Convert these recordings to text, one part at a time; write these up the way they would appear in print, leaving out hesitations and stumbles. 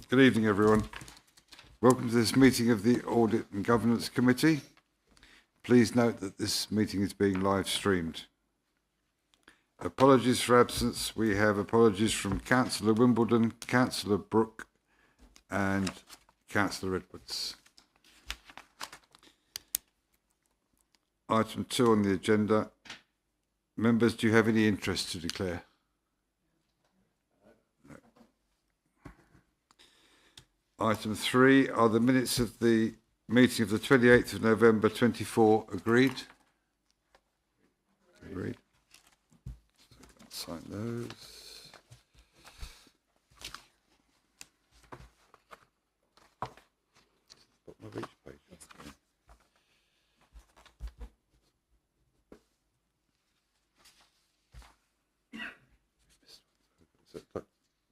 Good evening, everyone. Welcome to this meeting of the Audit and Governance Committee. Please note that this meeting is being live streamed. Apologies for absence. We have apologies from Councillor Wimbledon, Councillor Brooke and Councillor Edwards. Item 2 on the agenda. Members, do you have any interest to declare? No. Item 3 are the minutes of the meeting of the 28th of November 24 agreed? Agreed. So sign those. Bottom of each page.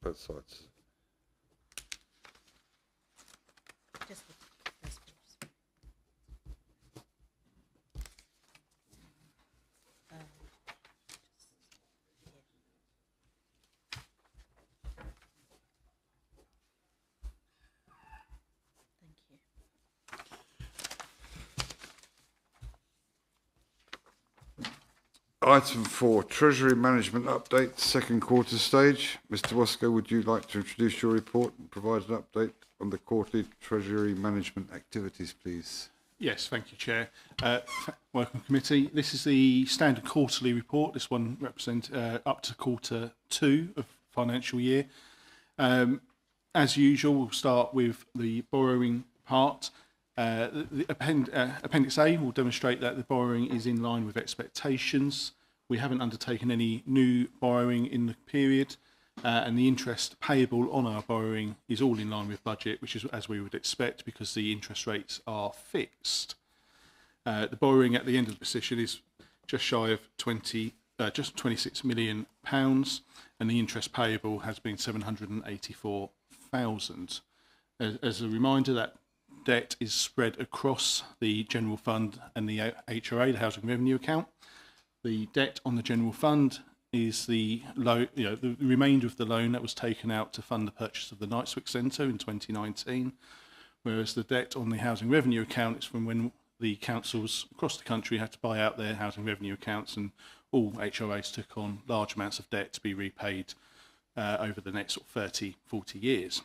Both sides. Just the first page. Thank you. Item 4, Treasury Management Update, second quarter stage. Mr. Wasco, would you like to introduce your report and provide an update on the quarterly Treasury Management activities, please? Yes, thank you, Chair. Welcome, Committee. This is the standard quarterly report. This one represents up to quarter 2 of financial year. As usual, we'll start with the borrowing part. The Appendix A will demonstrate that the borrowing is in line with expectations. We haven't undertaken any new borrowing in the period, and the interest payable on our borrowing is all in line with budget, which is as we would expect because the interest rates are fixed. The borrowing at the end of the position is just shy of just £26 million, and the interest payable has been £784,000. As a reminder, that debt is spread across the general fund and the HRA, the housing revenue account. The debt on the general fund is the remainder of the loan that was taken out to fund the purchase of the Knightswick Centre in 2019, whereas the debt on the housing revenue account is from when the councils across the country had to buy out their housing revenue accounts, and all HRAs took on large amounts of debt to be repaid over the next 30, 40 years.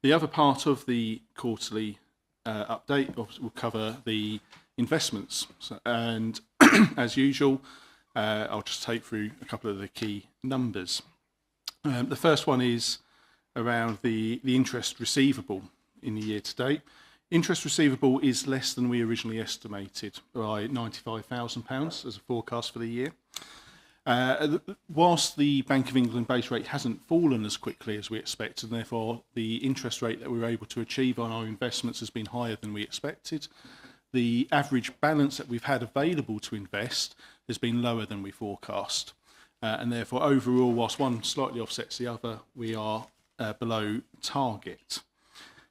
The other part of the quarterly update will cover the investments, and as usual, I'll just take through a couple of the key numbers. The first one is around the interest receivable in the year to date. Interest receivable is less than we originally estimated by £95,000 as a forecast for the year. Whilst the Bank of England base rate hasn't fallen as quickly as we expected, and therefore the interest rate that we were able to achieve on our investments has been higher than we expected, the average balance that we've had available to invest has been lower than we forecast. And therefore, overall, whilst one slightly offsets the other, we are below target.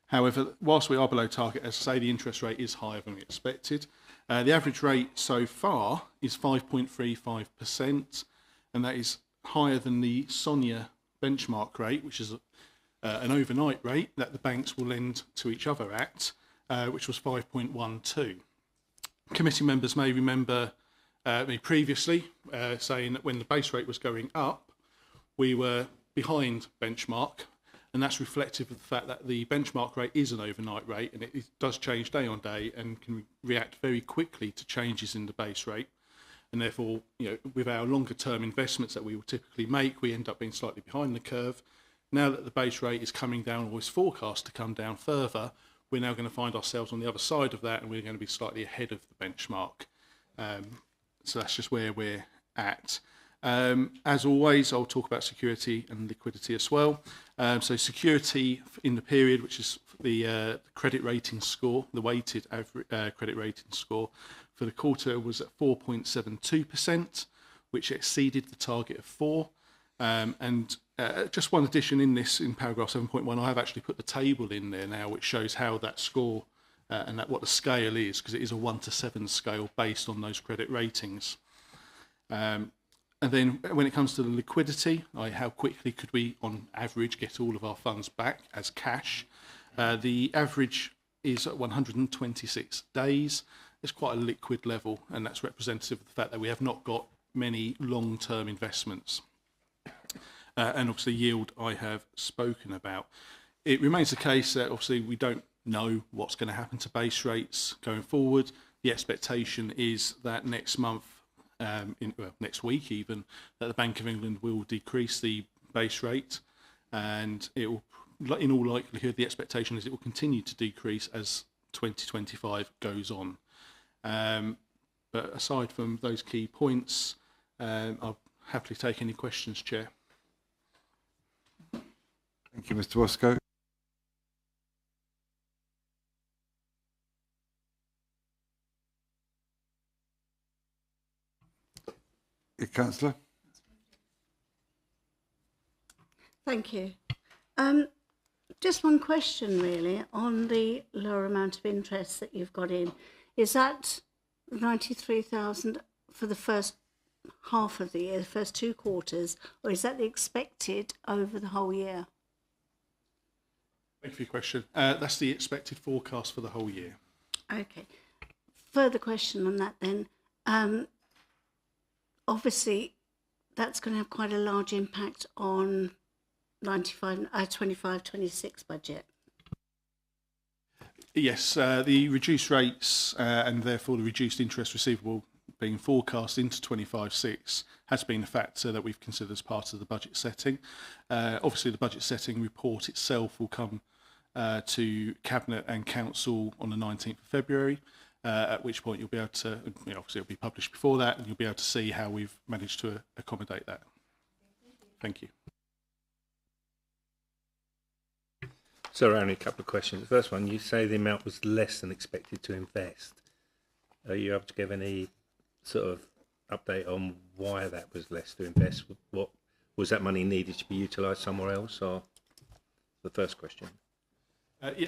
However, whilst we are below target, as I say, the interest rate is higher than we expected. The average rate so far is 5.35%, and that is higher than the SONIA benchmark rate, which is an overnight rate that the banks will lend to each other at, which was 5.12. Committee members may remember me previously saying that when the base rate was going up, we were behind benchmark, and that's reflective of the fact that the benchmark rate is an overnight rate, and it does change day on day and can react very quickly to changes in the base rate. And therefore, with our longer term investments that we will typically make, we end up being slightly behind the curve. Now that the base rate is coming down, or is forecast to come down further, we're now going to find ourselves on the other side of that, and we're going to be slightly ahead of the benchmark. So that's just where we're at. As always, I'll talk about security and liquidity as well. So security in the period, which is the credit rating score, the weighted average credit rating score for the quarter, was at 4.72%, which exceeded the target of 4. And just one addition in this, in paragraph 7.1, I have actually put the table in there now, which shows how that score and what the scale is, because it is a 1 to 7 scale based on those credit ratings. And then when it comes to the liquidity, how quickly could we, on average, get all of our funds back as cash? The average is at 126 days. It's quite a liquid level, and that's representative of the fact that we have not got many long-term investments. And obviously yield I have spoken about. It remains the case that obviously we don't know what's going to happen to base rates going forward. The expectation is that next month, next week even, that the Bank of England will decrease the base rate, and it will, in all likelihood, the expectation is it will continue to decrease as 2025 goes on. But aside from those key points, I'll happily take any questions, Chair. Thank you, Mr. Wasco. Councillor. Thank you. Just one question really on the lower amount of interest that you've got in. Is that 93,000 for the first half of the year, the first 2 quarters, or is that the expected over the whole year? Thank you for your question. That's the expected forecast for the whole year. Okay. Further question on that then. Obviously, that's going to have quite a large impact on 25-26 budget. Yes, the reduced rates and therefore the reduced interest receivable being forecast into 25-6 has been a factor that we've considered as part of the budget setting. Obviously, the budget setting report itself will come to Cabinet and Council on the 19th of February, at which point you'll be able to, obviously it'll be published before that, and you'll be able to see how we've managed to accommodate that. Thank you. So, only a couple of questions. The first one, you say the amount was less than expected to invest. Are you able to give any sort of update on why that was less to invest? What was that money needed to be utilised somewhere else, or the first question?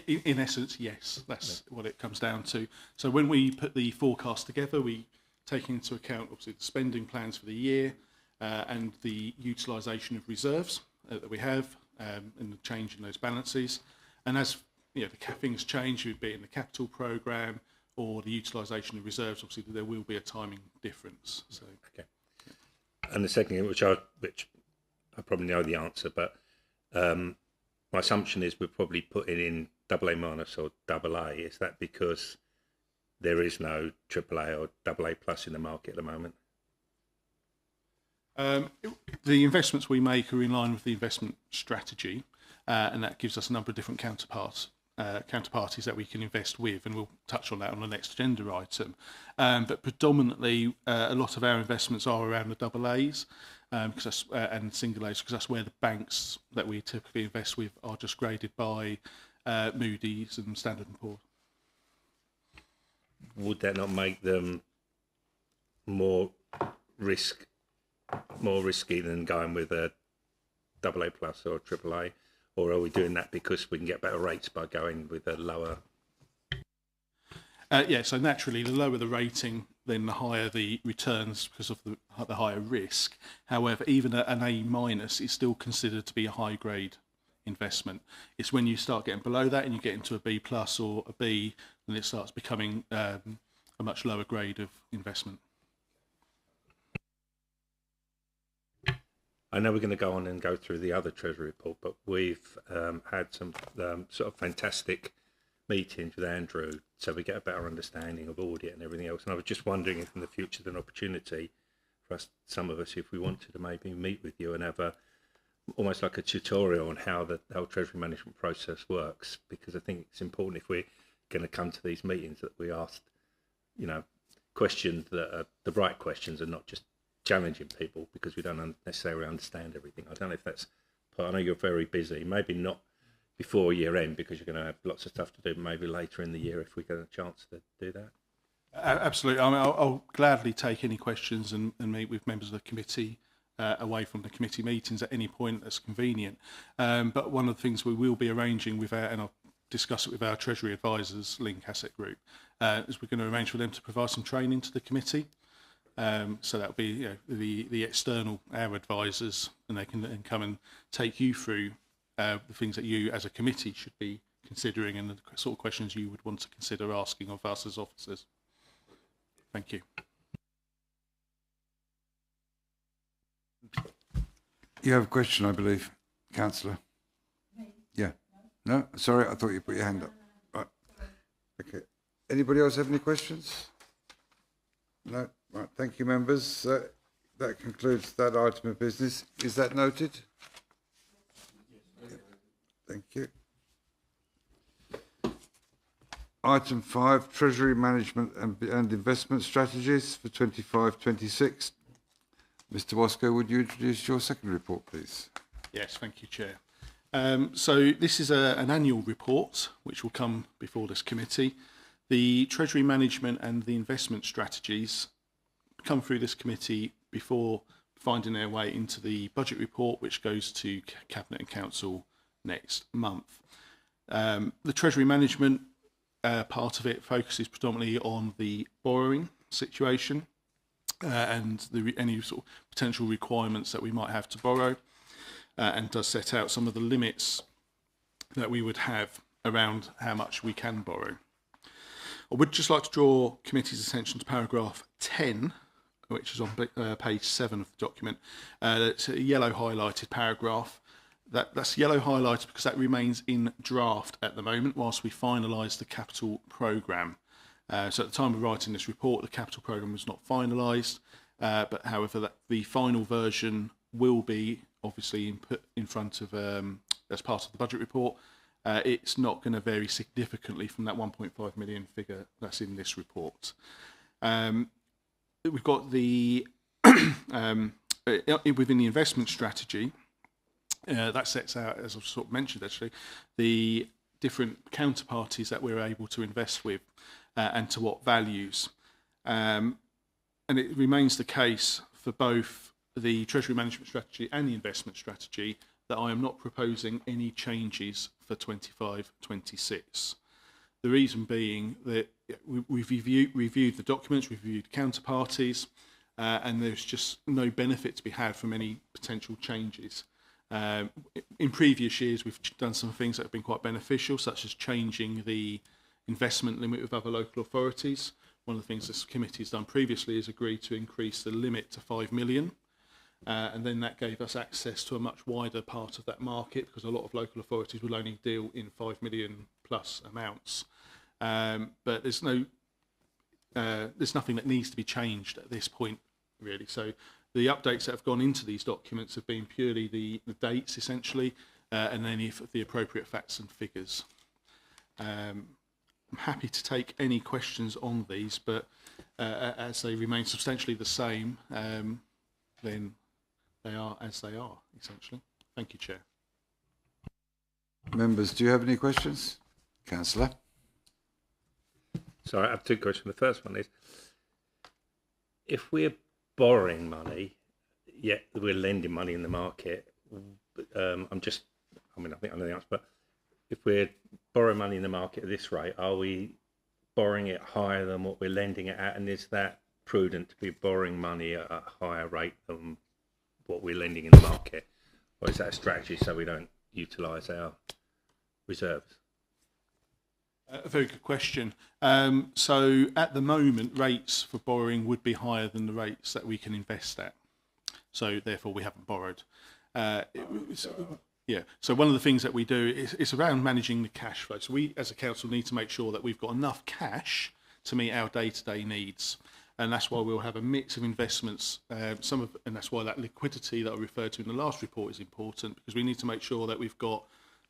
In essence, yes, that's what it comes down to. So when we put the forecast together, we take into account obviously the spending plans for the year and the utilisation of reserves that we have and the change in those balances. And as the things change, be it in the capital programme or the utilisation of reserves, obviously there will be a timing difference. So okay. And the second thing, which I probably know the answer, but my assumption is we're probably putting in AA minus or AA. Is that because there is no AAA or AA plus in the market at the moment? The investments we make are in line with the investment strategy, and that gives us a number of different counterparties that we can invest with, and we'll touch on that on the next agenda item. But predominantly, a lot of our investments are around the AA's and single A's, because that's where the banks that we typically invest with are just graded by Moody's and Standard & Poor's. Would that not make them more risky than going with a AA plus or a AAA, or are we doing that because we can get better rates by going with a lower? Yeah, so naturally, the lower the rating, then the higher the returns because of the higher risk. However, even an A minus is still considered to be a high grade investment. It's when you start getting below that and you get into a B plus or a B, then it starts becoming a much lower grade of investment. I know we're going to go on and go through the other Treasury report, but we've had some sort of fantastic meetings with Andrew, so we get a better understanding of audit and everything else. And I was just wondering if in the future there's an opportunity for us, some of us, if we wanted to maybe meet with you and have almost like a tutorial on how the whole Treasury management process works, because I think it's important if we're going to come to these meetings that we ask, questions that are the right questions and not just challenging people because we don't necessarily understand everything. I don't know if that's part. I know you're very busy, maybe not before year end because you're going to have lots of stuff to do, maybe later in the year if we get a chance to do that. Absolutely. I mean, I'll gladly take any questions and meet with members of the committee away from the committee meetings at any point that's convenient. But one of the things we will be arranging with and I'll discuss it with our Treasury advisors, Link Asset Group, is we're going to arrange for them to provide some training to the committee So that'll be the external, our advisors, and they can then come and take you through the things that you as a committee should be considering and the sort of questions you would want to consider asking of us as officers. Thank you. You have a question, I believe, Councillor. Yeah. No? Sorry, I thought you put your hand up. Right. Okay. Anybody else have any questions? No? Right. Thank you, members. That concludes that item of business. Is that noted? Yes. Thank you. Item 5, Treasury Management and Investment Strategies for 25-26. Mr. Wasco, would you introduce your second report, please? Yes, thank you, Chair. So this is an annual report which will come before this committee. The Treasury Management and the Investment Strategies come through this committee before finding their way into the budget report, which goes to Cabinet and Council next month. The Treasury Management part of it focuses predominantly on the borrowing situation and any sort of potential requirements that we might have to borrow, and does set out some of the limits that we would have around how much we can borrow. I would just like to draw committee's attention to paragraph 10, which is on page 7 of the document. It's a yellow highlighted paragraph. That's yellow highlighted because that remains in draft at the moment whilst we finalise the capital programme. So at the time of writing this report, the capital programme was not finalised, but however, the final version will be obviously put in front of, as part of the budget report. It's not going to vary significantly from that 1.5 million figure that's in this report. We've got the, within the investment strategy, that sets out, as I've sort of mentioned actually, the different counterparties that we're able to invest with and to what values. And it remains the case for both the Treasury Management Strategy and the Investment Strategy that I am not proposing any changes for 25-26. The reason being that we've reviewed the documents, we've reviewed counterparties, and there's just no benefit to be had from any potential changes. In previous years, we've done some things that have been quite beneficial, such as changing the investment limit with other local authorities. One of the things this committee has done previously is agreed to increase the limit to 5 million. And then that gave us access to a much wider part of that market because a lot of local authorities will only deal in 5 million plus amounts. But there's nothing that needs to be changed at this point, really. So the updates that have gone into these documents have been purely the dates, essentially, and any of the appropriate facts and figures. I'm happy to take any questions on these, but as they remain substantially the same, then they are as they are, essentially. Thank you, Chair. Members, do you have any questions? Councillor? Sorry, I have two questions. The first one is, if we're borrowing money, yet we're lending money in the market, I think I know the answer, but if we're borrowing money in the market at this rate, are we borrowing it higher than what we're lending it at? And is that prudent to be borrowing money at a higher rate than what we're lending in the market? Or is that a strategy so we don't utilise our reserves? A very good question. So at the moment, rates for borrowing would be higher than the rates that we can invest at. So therefore, we haven't borrowed. Yeah. So one of the things that we do is around managing the cash flow. So we, as a council, need to make sure that we've got enough cash to meet our day-to-day needs. And that's why we'll have a mix of investments. And that's why that liquidity that I referred to in the last report is important, because we need to make sure that we've got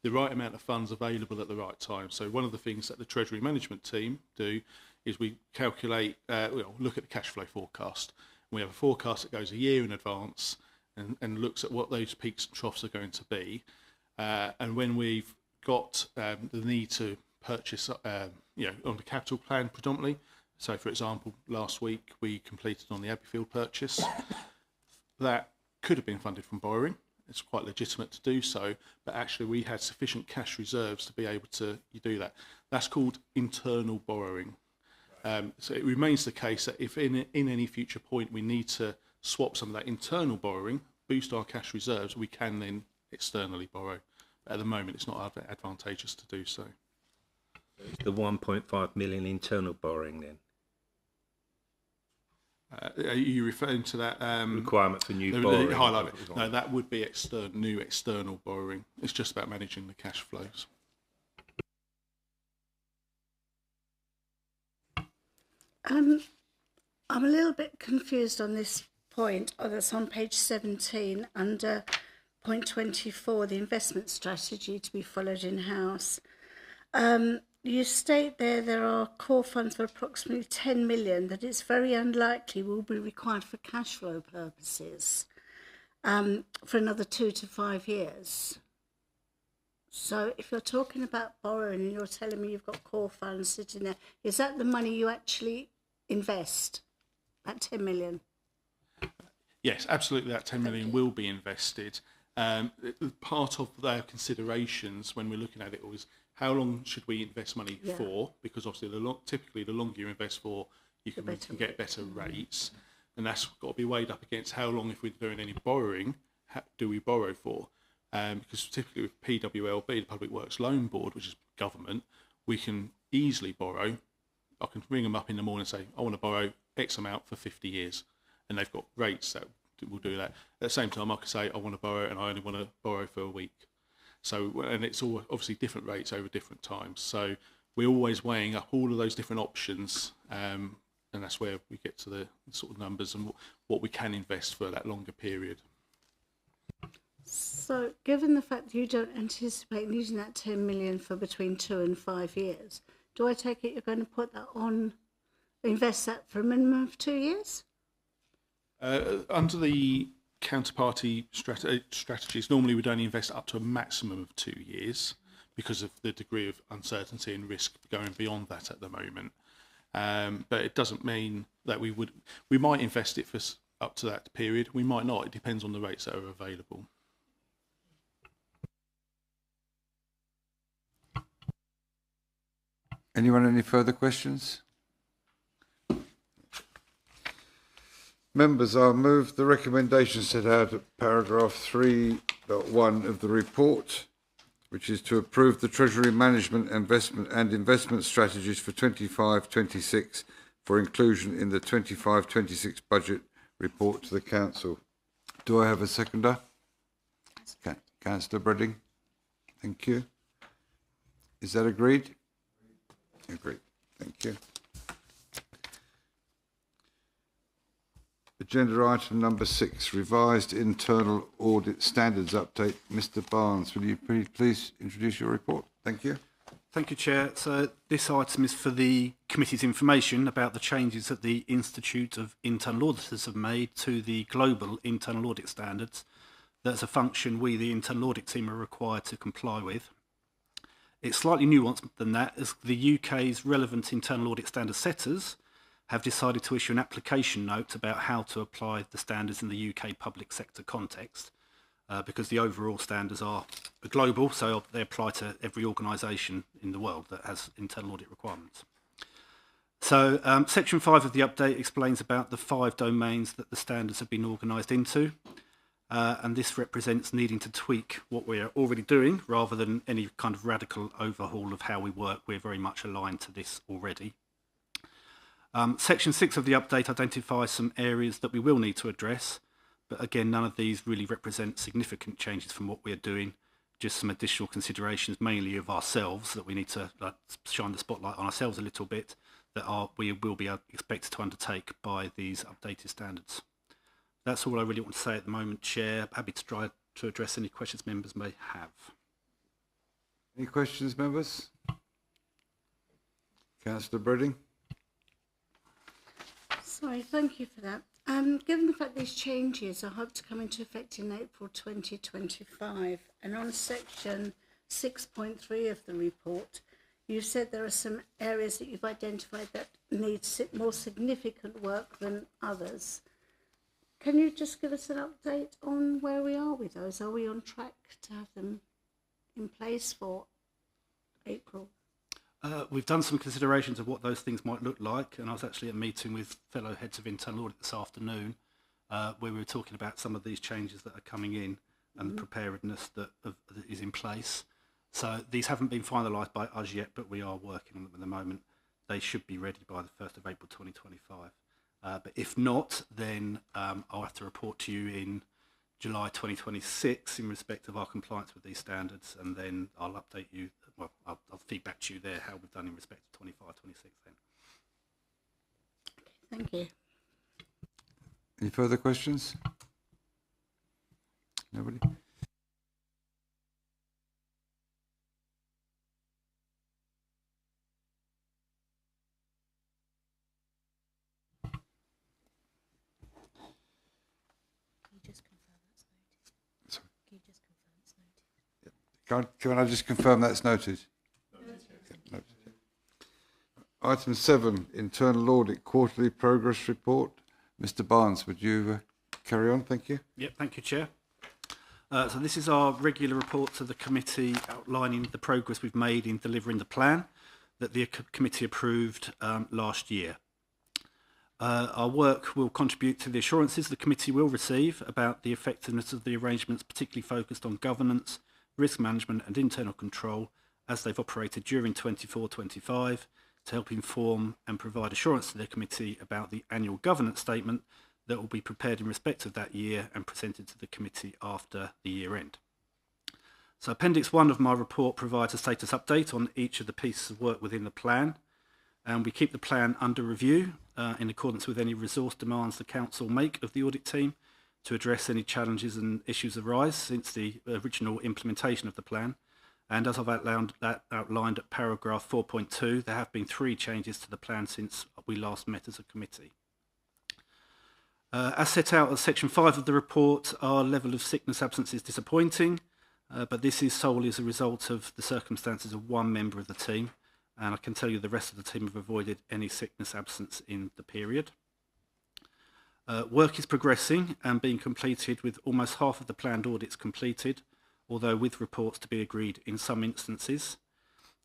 the right amount of funds available at the right time. So one of the things that the Treasury Management team do is we calculate, look at the cash flow forecast. We have a forecast that goes a year in advance and looks at what those peaks and troughs are going to be. And when we've got the need to purchase, on the capital plan predominantly. So, for example, last week we completed on the Abbeyfield purchase. That could have been funded from borrowing. It's quite legitimate to do so, but actually we had sufficient cash reserves to be able to do that. That's called internal borrowing. So it remains the case that if in any future point we need to swap some of that internal borrowing, boost our cash reserves, we can then externally borrow. But at the moment, it's not advantageous to do so. It's the 1.5 million internal borrowing then? Are you referring to that Requirement for new borrowing? Highlight it. No, that would be new external borrowing. It's just about managing the cash flows. I'm a little bit confused on this point. That's on page 17 under point 24, the investment strategy to be followed in-house. You state there are core funds for approximately 10 million that it's very unlikely will be required for cash flow purposes for another 2 to 5 years. So if you're talking about borrowing and you're telling me you've got core funds sitting there, is that the money you actually invest, that 10 million? Yes, absolutely, that 10 million will be invested. Part of their considerations when we're looking at it was how long should we invest money for? Because obviously, typically the longer you invest for, you can get better rates. And that's got to be weighed up against how long, if we're doing any borrowing, do we borrow for? Because typically with PWLB, the Public Works Loan Board, which is government, we can easily borrow. I can ring them up in the morning and say, I want to borrow X amount for 50 years. And they've got rates that will do that. At the same time, I could say, I want to borrow and I only want to borrow for a week. So, and it's all obviously different rates over different times. So we're always weighing up all of those different options. And that's where we get to the sort of numbers and what we can invest for that longer period. So given the fact that you don't anticipate needing that 10 million for between 2 and 5 years, do I take it you're going to put that on, invest that for a minimum of 2 years? Under the counterparty strategies, normally we'd only invest up to a maximum of 2 years because of the degree of uncertainty and risk going beyond that at the moment. But it doesn't mean that we might invest it for up to that period. We might not. It depends on the rates that are available. Anyone any further questions? Members, I'll move the recommendation set out at paragraph 3.1 of the report, which is to approve the Treasury management investment strategies for 25-26 for inclusion in the 25-26 budget report to the Council. Do I have a seconder? Okay. Councillor Bredding. Thank you. Is that agreed? Agreed. Thank you. Agenda item number 6, revised internal audit standards update. Mr. Barnes, will you please introduce your report? Thank you. Thank you, Chair. So this item is for the committee's information about the changes that the Institute of Internal Auditors have made to the global internal audit standards. That's a function we, the internal audit team, are required to comply with. It's slightly nuanced than that, as the UK's relevant internal audit standard setters have decided to issue an application note about how to apply the standards in the UK public sector context, because the overall standards are global, so they apply to every organisation in the world that has internal audit requirements. So section 5 of the update explains about the 5 domains that the standards have been organised into, and this represents needing to tweak what we're already doing rather than any kind of radical overhaul of how we work. We're very much aligned to this already. Section 6 of the update identifies some areas that we will need to address, but again, none of these really represent significant changes from what we're doing, just some additional considerations, mainly of ourselves, that we need to shine the spotlight on ourselves a little bit, that we will be expected to undertake by these updated standards. That's all I really want to say at the moment, Chair. Happy to try to address any questions members may have. Any questions, members? Councillor Bredding. Sorry, thank you for that. Given the fact these changes are hoped to come into effect in April 2025, and on section 6.3 of the report, you said there are some areas that you've identified that need more significant work than others. Can you just give us an update on where we are with those? Are we on track to have them in place for April? We've done some considerations of what those things might look like, and I was actually at a meeting with fellow heads of internal audit this afternoon, where we were talking about some of these changes that are coming in and the preparedness that is in place. So these haven't been finalised by us yet, but we are working on them at the moment. They should be ready by the 1st of April 2025. But if not, then I'll have to report to you in July 2026 in respect of our compliance with these standards, and then I'll update you. Well, I'll feed back to you there how we've done in respect of 25, 26 then. Thank you. Any further questions? Nobody? Can you just confirm that's noted? Sorry. Can you just confirm it's noted? Can I just confirm that's noted? Noted. Item 7, Internal Audit Quarterly Progress Report. Mr. Barnes, would you carry on? Thank you. Yep, thank you, Chair. So this is our regular report to the committee outlining the progress we've made in delivering the plan that the committee approved last year. Our work will contribute to the assurances the committee will receive about the effectiveness of the arrangements, particularly focused on governance, risk management and internal control as they've operated during 24-25, to help inform and provide assurance to the committee about the annual governance statement that will be prepared in respect of that year and presented to the committee after the year end. So Appendix 1 of my report provides a status update on each of the pieces of work within the plan, and we keep the plan under review in accordance with any resource demands the council make of the audit team to address any challenges and issues arise since the original implementation of the plan. And as I've outlined at paragraph 4.2, there have been 3 changes to the plan since we last met as a committee. As set out at section 5 of the report, our level of sickness absence is disappointing, but this is solely as a result of the circumstances of one member of the team, and I can tell you the rest of the team have avoided any sickness absence in the period. Work is progressing and being completed with almost half of the planned audits completed, although with reports to be agreed in some instances,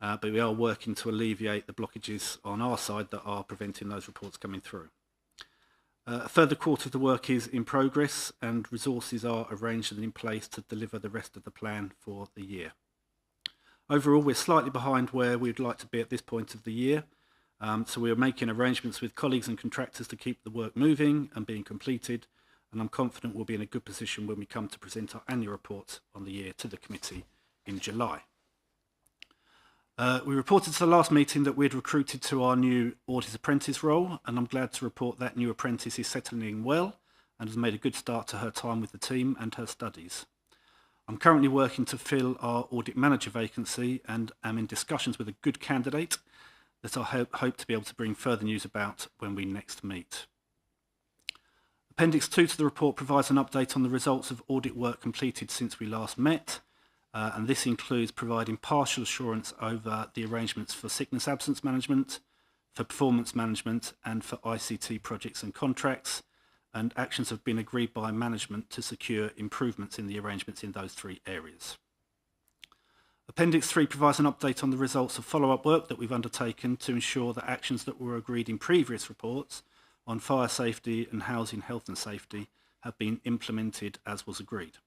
but we are working to alleviate the blockages on our side that are preventing those reports coming through. A further quarter of the work is in progress and resources are arranged and in place to deliver the rest of the plan for the year. Overall, we're slightly behind where we'd like to be at this point of the year, so we are making arrangements with colleagues and contractors to keep the work moving and being completed, and I'm confident we'll be in a good position when we come to present our annual report on the year to the committee in July. We reported to the last meeting that we'd recruited to our new audit apprentice role, and I'm glad to report that new apprentice is settling in well and has made a good start to her time with the team and her studies. I'm currently working to fill our audit manager vacancy and am in discussions with a good candidate that I hope to be able to bring further news about when we next meet. Appendix 2 to the report provides an update on the results of audit work completed since we last met, and this includes providing partial assurance over the arrangements for sickness absence management, for performance management and for ICT projects and contracts, and actions have been agreed by management to secure improvements in the arrangements in those 3 areas. Appendix 3 provides an update on the results of follow-up work that we've undertaken to ensure that actions that were agreed in previous reports on fire safety and housing health and safety have been implemented as was agreed.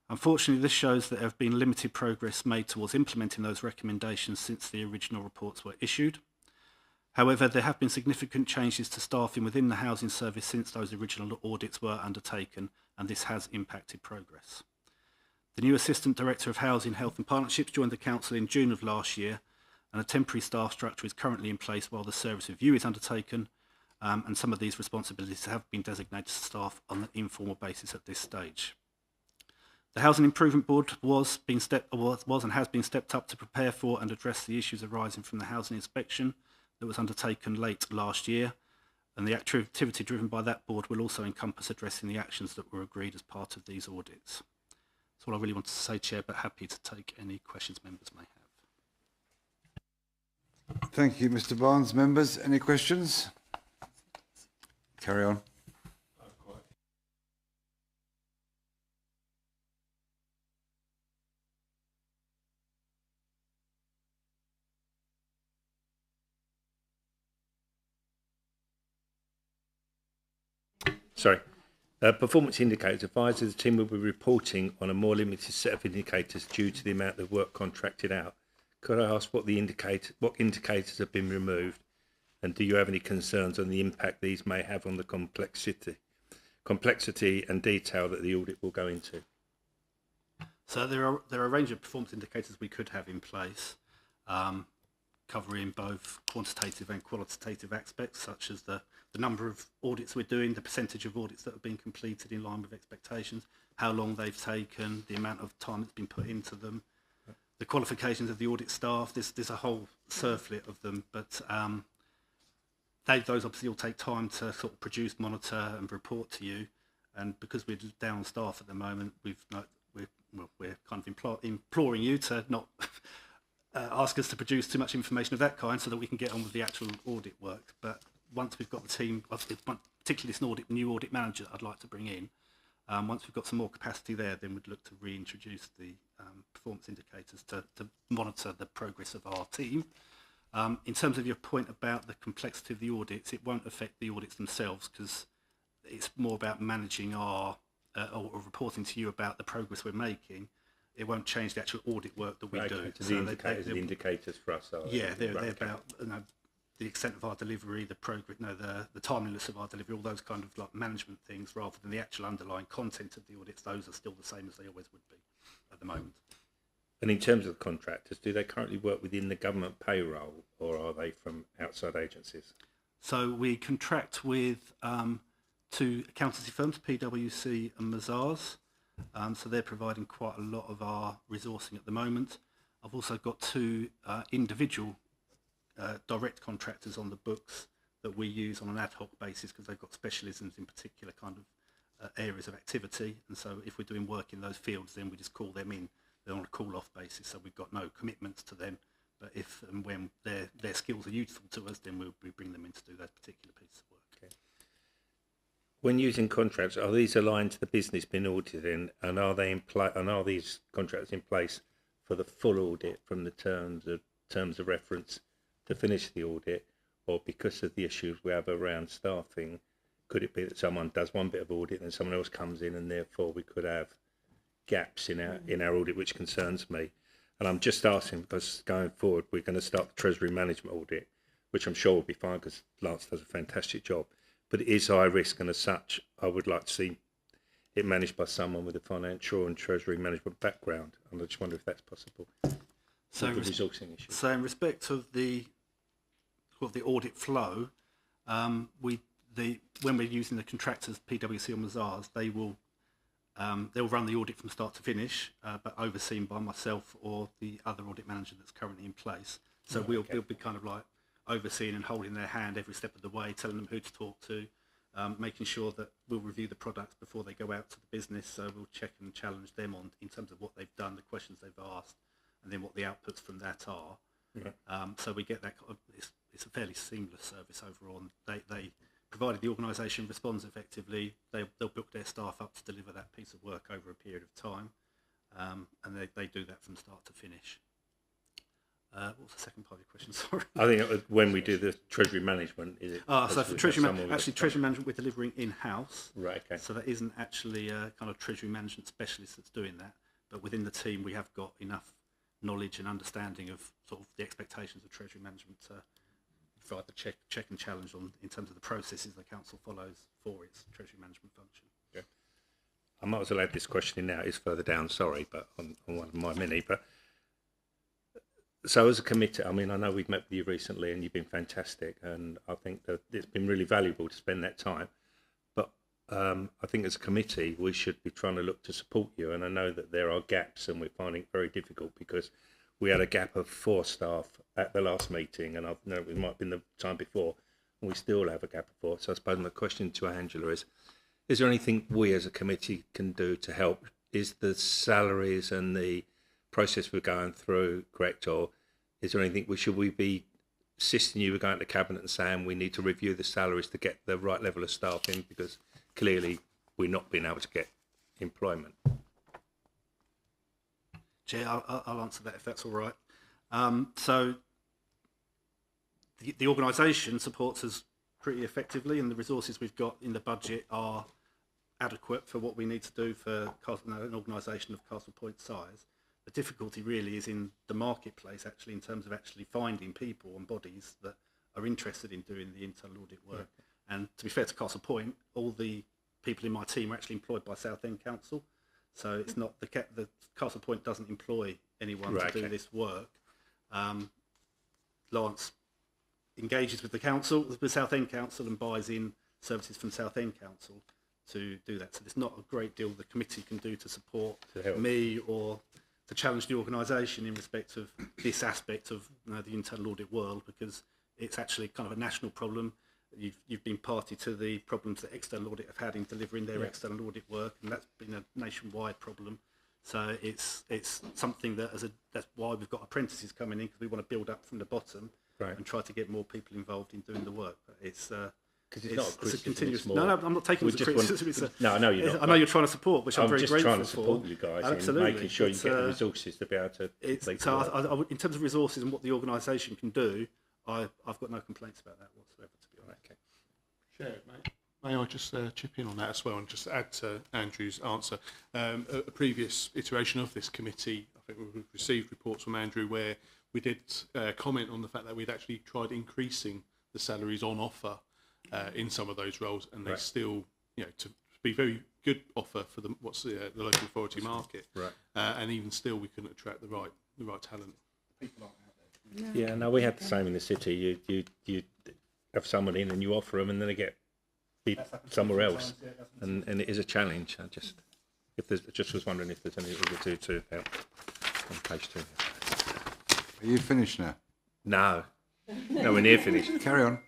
Unfortunately, this shows that there have been limited progress made towards implementing those recommendations since the original reports were issued. However, there have been significant changes to staffing within the housing service since those original audits were undertaken, and this has impacted progress. The new Assistant Director of Housing, Health and Partnerships joined the Council in June of last year, and a temporary staff structure is currently in place while the service review is undertaken, and some of these responsibilities have been designated to staff on an informal basis at this stage. The Housing Improvement Board was and has been stepped up to prepare for and address the issues arising from the housing inspection that was undertaken late last year, and the activity driven by that board will also encompass addressing the actions that were agreed as part of these audits. That's all I really wanted to say, Chair, but happy to take any questions members may have. Thank you, Mr. Barnes. Members, any questions? Carry on. Sorry. Performance indicators advises the team will be reporting on a more limited set of indicators due to the amount of work contracted out. Could I ask what indicators have been removed, and do you have any concerns on the impact these may have on the complexity and detail that the audit will go into? So there are a range of performance indicators we could have in place, covering both quantitative and qualitative aspects, such as the number of audits we're doing, the percentage of audits that have been completed in line with expectations, how long they've taken, the amount of time that's been put into them, the qualifications of the audit staff. There's a whole surfeit of them, but those obviously all take time to sort of produce, monitor and report to you. And because we're down on staff at the moment, we're kind of imploring you to not ask us to produce too much information of that kind so that we can get on with the actual audit work. But once we've got the team, particularly this new audit manager that I'd like to bring in, once we've got some more capacity there, then we'd look to reintroduce the performance indicators to monitor the progress of our team. In terms of your point about the complexity of the audits, it won't affect the audits themselves because it's more about managing our or reporting to you about the progress we're making. It won't change the actual audit work that we do. So the indicators for us are... Yeah, they're about the extent of our delivery, the progress, the timeliness of our delivery, all those kind of like management things, rather than the actual underlying content of the audits. Those are still the same as they always would be at the moment. And in terms of the contractors, do they currently work within the government payroll, or are they from outside agencies? So we contract with two accountancy firms, PwC and Mazars. So they're providing quite a lot of our resourcing at the moment. I've also got two individual direct contractors on the books that we use on an ad hoc basis because they've got specialisms in particular kind of areas of activity. And so if we're doing work in those fields, then we just call them in. They're on a call-off basis, so we've got no commitments to them. But if and when their skills are useful to us, then we bring them in to do that particular piece of work. Okay. When using contracts, are these aligned to the business being audited, and are they are these contracts in place for the full audit from the terms of reference to finish the audit, or because of the issues we have around staffing, could it be that someone does one bit of audit and someone else comes in, and therefore we could have gaps in our audit, which concerns me? And I'm just asking because going forward we're going to start the Treasury management audit, which I'm sure will be fine because Lance does a fantastic job, but it is high risk, and as such I would like to see it managed by someone with a financial and Treasury management background, and I just wonder if that's possible. So the resourcing issue. So in respect of the audit flow, when we're using the contractors, PwC or Mazars, they'll run the audit from start to finish, but overseen by myself or the other audit manager that's currently in place. So we'll be kind of like overseeing and holding their hand every step of the way, telling them who to talk to, making sure that we'll review the products before they go out to the business. So we'll check and challenge them in terms of what they've done, the questions they've asked, and then what the outputs from that are. Yeah. So we get that. It's a fairly seamless service overall. And they provided the organisation responds effectively, they'll book their staff up to deliver that piece of work over a period of time, and they do that from start to finish. What was the second part of your question? Sorry. I think when we do the Treasury management, is it? So for Treasury management, we're delivering in-house. Right. Okay. So that isn't actually a kind of Treasury management specialist that's doing that, but within the team we have got enough knowledge and understanding of sort of the expectations of Treasury management to provide the check and challenge in terms of the processes the council follows for its Treasury management function. Yeah. I might as well add this question in now. It's further down, sorry, but on one of my many. But so as a committee, I mean, I know we've met with you recently and you've been fantastic, and I think that it's been really valuable to spend that time. But I think as a committee, we should be trying to look to support you. And I know that there are gaps, and we're finding it very difficult because we had a gap of 4 staff at the last meeting, and I know it might have been the time before, and we still have a gap of 4. So I suppose my question to Angela is there anything we as a committee can do to help? Is the salaries and the process we're going through correct, or is there anything should we be assisting you with going to Cabinet and saying we need to review the salaries to get the right level of staff in, because clearly we're not being able to get employment? Jay, I'll answer that if that's all right. So the organisation supports us pretty effectively, and the resources we've got in the budget are adequate for what we need to do for an organisation of Castle Point size. The difficulty really is in the marketplace, actually, in terms of actually finding people and bodies that are interested in doing the internal audit work. Yeah. And to be fair to Castle Point, all the people in my team are actually employed by Southend Council, so it's not the Castle Point doesn't employ anyone to do this work. Lawrence engages with the council, with Southend Council, and buys in services from Southend Council to do that. So there's not a great deal the committee can do to support me or to challenge the organisation in respect of this aspect of the internal audit world, because it's actually kind of a national problem. You've been party to the problems that external audit have had in delivering their external audit work, and that's been a nationwide problem. So it's something that that's why we've got apprentices coming in, because we want to build up from the bottom and try to get more people involved in doing the work. But it's because it's not a criticism, continuous. it's more, no, I'm not taking it as a criticism. No, I know you're not. I know you're trying to support, which I'm very grateful for. I'm just trying to support you guys Absolutely. in making sure you get the resources to be able to complete the work. In terms of resources and what the organisation can do, I've got no complaints about that whatsoever, to be honest. Okay. Chair, may I just chip in on that as well and just add to Andrew's answer? A previous iteration of this committee, I think we've received reports from Andrew where we did comment on the fact that we'd actually tried increasing the salaries on offer in some of those roles, and they still, to be very good offer for the local authority market, and even still we couldn't attract the right talent. People aren't out there. Yeah, no, we have the same in the city. You have someone in and you offer them, and then they get beat somewhere else, and it is a challenge. Just was wondering if there's anything we could do to help on page 2. Are you finished now? No, nowhere near finished. Carry on.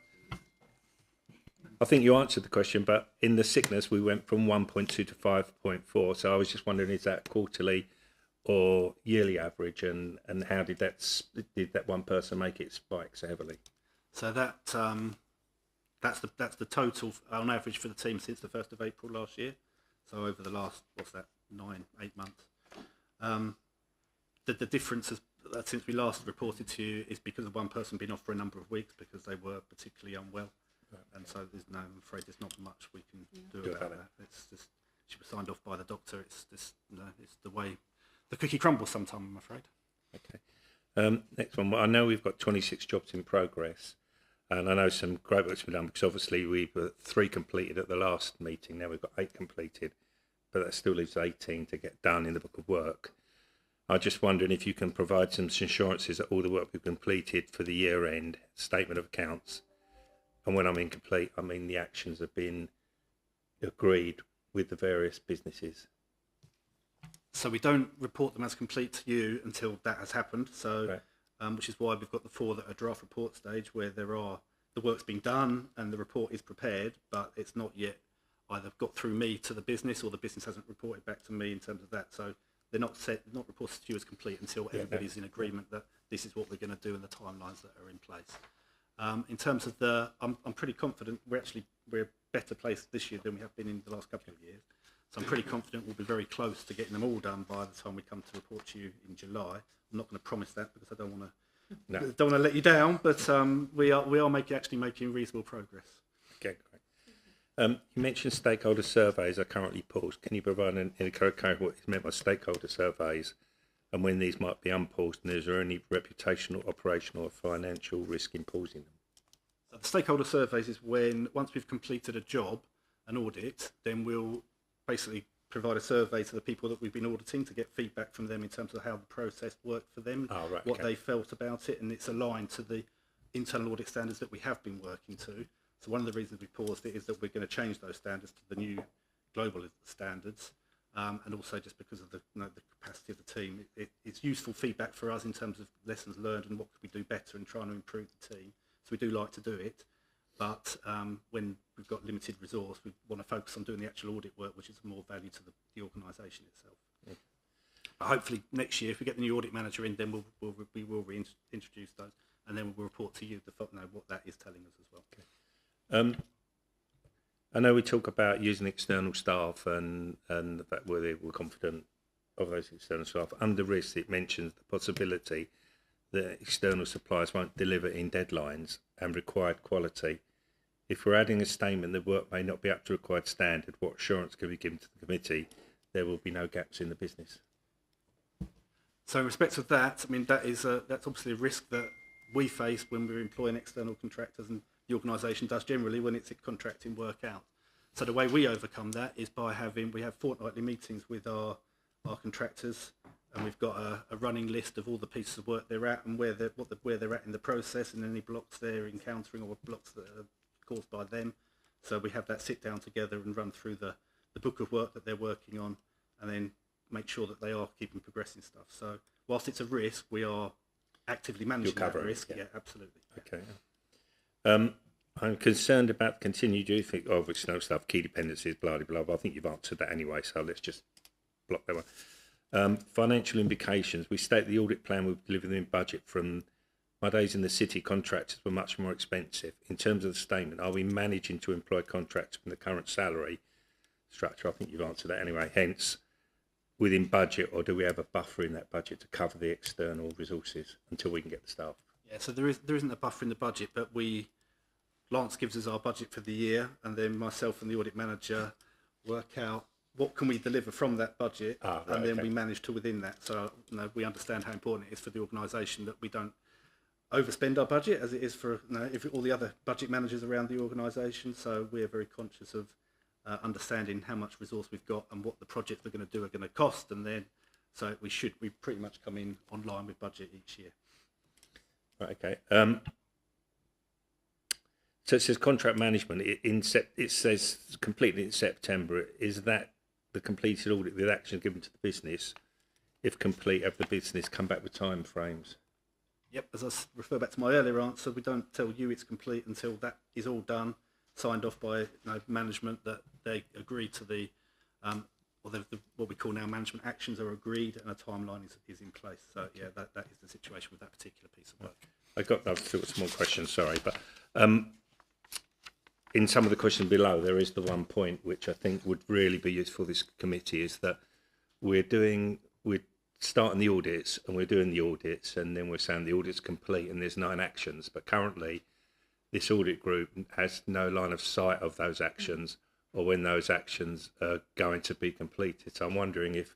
I think you answered the question, but in the sickness we went from 1.2 to 5.4. So I was just wondering, is that quarterly or yearly average, and how did that one person make it spike so heavily? So that's the total on average for the team since the 1st of April last year. So over the last 9-8 months, the difference since we last reported to you is because of one person being off for a number of weeks because they were particularly unwell. And so I'm afraid there's not much we can do about that. It's just, she was signed off by the doctor. It's just, it's the way the cookie crumbles sometime, I'm afraid. Okay. Next one. Well, I know we've got 26 jobs in progress, and I know some great work's been done, because obviously we were 3 completed at the last meeting. Now we've got 8 completed, but that still leaves 18 to get done in the book of work. I'm just wondering if you can provide some assurances that all the work we've completed for the year end statement of accounts, and when I'm incomplete, I mean the actions have been agreed with the various businesses. So we don't report them as complete to you until that has happened. So, which is why we've got the 4 that are draft report stage, where the work's been done and the report is prepared, but it's not yet either got through me to the business, or the business hasn't reported back to me in terms of that. So they're not reported to you as complete until everybody's in agreement that this is what we're going to do and the timelines that are in place. In terms of I'm pretty confident we're a better placed this year than we have been in the last couple of years. So I'm pretty confident we'll be very close to getting them all done by the time we come to report to you in July. I'm not going to promise that because I don't want to let you down, but we are making reasonable progress. Okay, great. You mentioned stakeholder surveys are currently paused. Can you provide an indication of what is meant by stakeholder surveys, and when these might be unpaused, and is there any reputational, operational or financial risk in pausing them? So the stakeholder surveys is when, once we've completed a job, an audit, then we'll basically provide a survey to the people that we've been auditing to get feedback from them in terms of how the process worked for them, what they felt about it, and it's aligned to the internal audit standards that we have been working to. So one of the reasons we paused it is that we're going to change those standards to the new global standards. And also just because of the capacity of the team, it's useful feedback for us in terms of lessons learned and what could we do better and trying to improve the team. So we do like to do it, but when we've got limited resource, we want to focus on doing the actual audit work, which is more value to the organisation itself. Yeah. But hopefully next year, if we get the new audit manager in, then we will reintroduce those, and then we'll report to you what that is telling us as well. Okay. I know we talk about using external staff and the fact whether we're confident of those external staff. Under risk, it mentions the possibility that external suppliers won't deliver in deadlines and required quality. If we're adding a statement that work may not be up to required standard, what assurance can be given to the committee there will be no gaps in the business? So in respect of that, I mean, that's obviously a risk that we face when we're employing external contractors, and the organisation does generally when it's contracting work out. So the way we overcome that is by we have fortnightly meetings with our contractors, and we've got a running list of all the pieces of work they're at and where they're at in the process, and any blocks they're encountering or blocks that are caused by them. So we have that sit down together and run through the book of work that they're working on, and then make sure that they are keeping progressing stuff. So whilst it's a risk, we are actively managing that risk. Yeah, absolutely. Okay. I'm concerned about continued use of external stuff, key dependencies, blah, blah, blah. I think you've answered that anyway, so let's just block that one. Financial implications. We state the audit plan will be delivered in budget. From my days in the city, contractors were much more expensive. In terms of the statement, are we managing to employ contractors from the current salary structure? I think you've answered that anyway. Hence, within budget, or do we have a buffer in that budget to cover the external resources until we can get the staff? Yeah, so there isn't a buffer in the budget, but Lance gives us our budget for the year, and then myself and the audit manager work out what can we deliver from that budget, and then we manage to within that. So we understand how important it is for the organisation that we don't overspend our budget, as it is for all the other budget managers around the organisation. So we are very conscious of understanding how much resource we've got and what the projects we're going to do are going to cost, and then so we pretty much come in online with budget each year. Right, okay. So it says contract management. It says completely in September. Is that the completed audit with action given to the business? If complete, have the business come back with time frames? Yep, as I refer back to my earlier answer, we don't tell you it's complete until that is all done, signed off by management, that they agree to what we call now management actions are agreed, and a timeline is in place. So yeah, that is the situation with that particular piece of work. I've still got some more questions, sorry, but in some of the questions below, there is the one point which I think would really be useful for this committee, is that we're starting the audits, and we're doing the audits, and then we're saying the audit's complete and there's 9 actions, but currently this audit group has no line of sight of those actions or when those actions are going to be completed. So I'm wondering if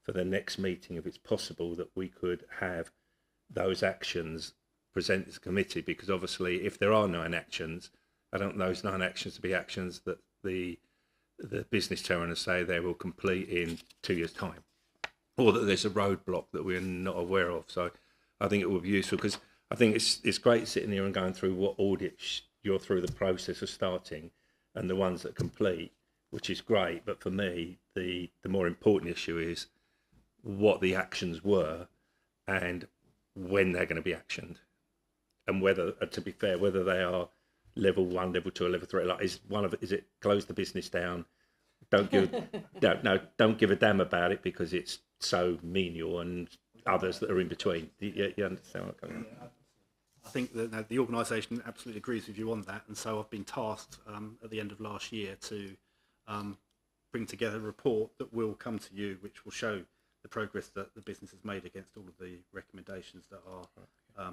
for the next meeting, if it's possible that we could have those actions presented to the committee, because obviously if there are 9 actions, I don't want those 9 actions to be actions that the business turn and say they will complete in 2 years' time, or that there's a roadblock that we're not aware of. So I think it would be useful, because I think it's great sitting here and going through what audits you're through the process of starting and the ones that complete, which is great. But for me, the more important issue is what the actions were and when they're going to be actioned, and whether, to be fair, whether they are level 1, level 2, or level 3. Like, is it close the business down? Don't give a damn about it because it's so menial, and others that are in between. You understand what I'm going on? I think that the organisation absolutely agrees with you on that, and so I've been tasked at the end of last year to bring together a report that will come to you, which will show the progress that the business has made against all of the recommendations that are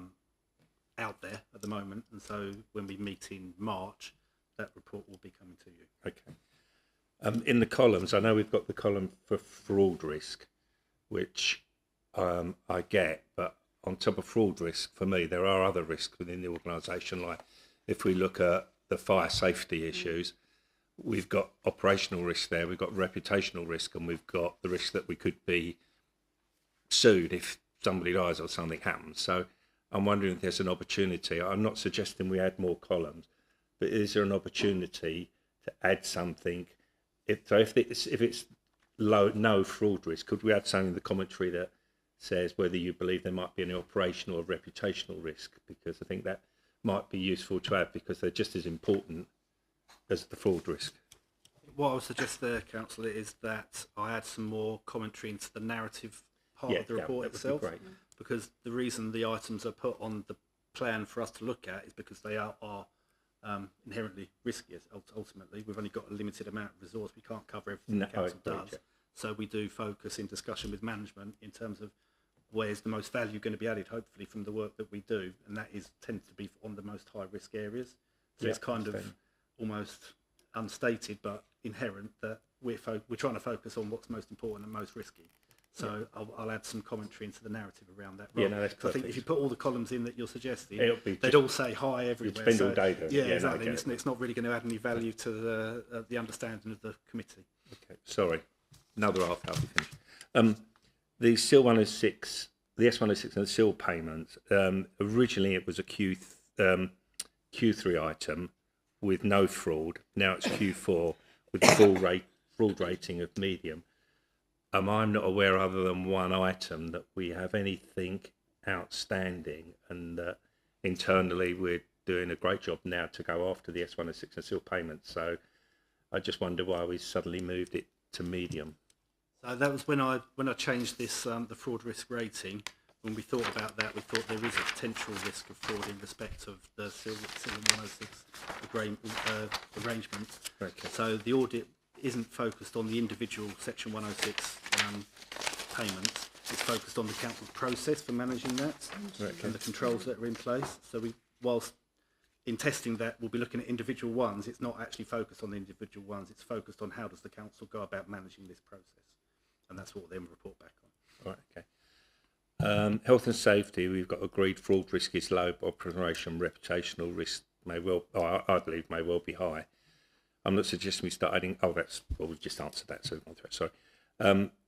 out there at the moment. And so when we meet in March, that report will be coming to you. Okay. In the columns, I know we've got the column for fraud risk, which I get, but on top of fraud risk, for me, there are other risks within the organisation. Like if we look at the fire safety issues, we've got operational risk there, we've got reputational risk, and we've got the risk that we could be sued if somebody dies or something happens. So I'm wondering if there's an opportunity. I'm not suggesting we add more columns, but is there an opportunity to add something? If it's low, no fraud risk, could we add something in the commentary that says whether you believe there might be any operational or reputational risk? Because I think that might be useful to add, because they're just as important as the fraud risk. What I would suggest there, Councillor, is that I add some more commentary into the narrative part of the report itself, because the reason the items are put on the plan for us to look at is because they are inherently risky. Ultimately, we've only got a limited amount of resource. We can't cover everything the council does. Yeah. So we do focus in discussion with management in terms of where's the most value going to be added, hopefully, from the work that we do, and that tends to be on the most high risk areas. So it's kind of almost unstated but inherent that we're trying to focus on what's most important and most risky. So I'll add some commentary into the narrative around that. Yeah, no, that's I think perfect. if you put all the columns in that you're suggesting, They'd they'd all say high everywhere. spend all day doing it. Yeah, Yeah, no, I exactly. get it. It's not really going to add any value to the understanding of the committee. Okay, sorry. Another half, I'll be finished. The SIL 106, the S106 and the SIL payments, originally it was a Q3 item with no fraud. Now it's Q4 with fraud rating of medium. I'm not aware, other than one item, that we have anything outstanding, and internally we're doing a great job now to go after the S106 and SIL payments. So I just wonder why we suddenly moved it to medium. So that was when I changed this the fraud risk rating. When we thought about that, we thought there is a potential risk of fraud in respect of the SIL 106 arrangement. Okay. So the audit isn't focused on the individual Section 106 payments. It's focused on the council's process for managing that and the controls that are in place. So whilst in testing that, we'll be looking at individual ones. It's not actually focused on the individual ones. It's focused on how does the council go about managing this process. And that's what we'll then report back on. Right, okay. Health and safety, we've got agreed fraud risk is low, but operation reputational risk may well, I believe, may well be high. I'm not suggesting we start adding, we've just answered that, so sorry.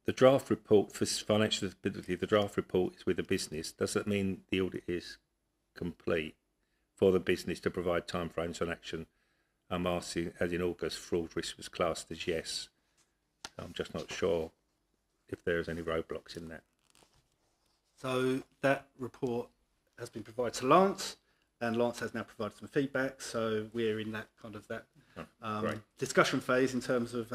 The draft report for financial stability, the draft report is with the business. Does that mean the audit is complete for the business to provide timeframes on action? I'm asking, as in August, fraud risk was classed as yes. I'm just not sure if there's any roadblocks in that. So that report has been provided to Lance, and Lance has now provided some feedback. So we're in that kind of discussion phase in terms of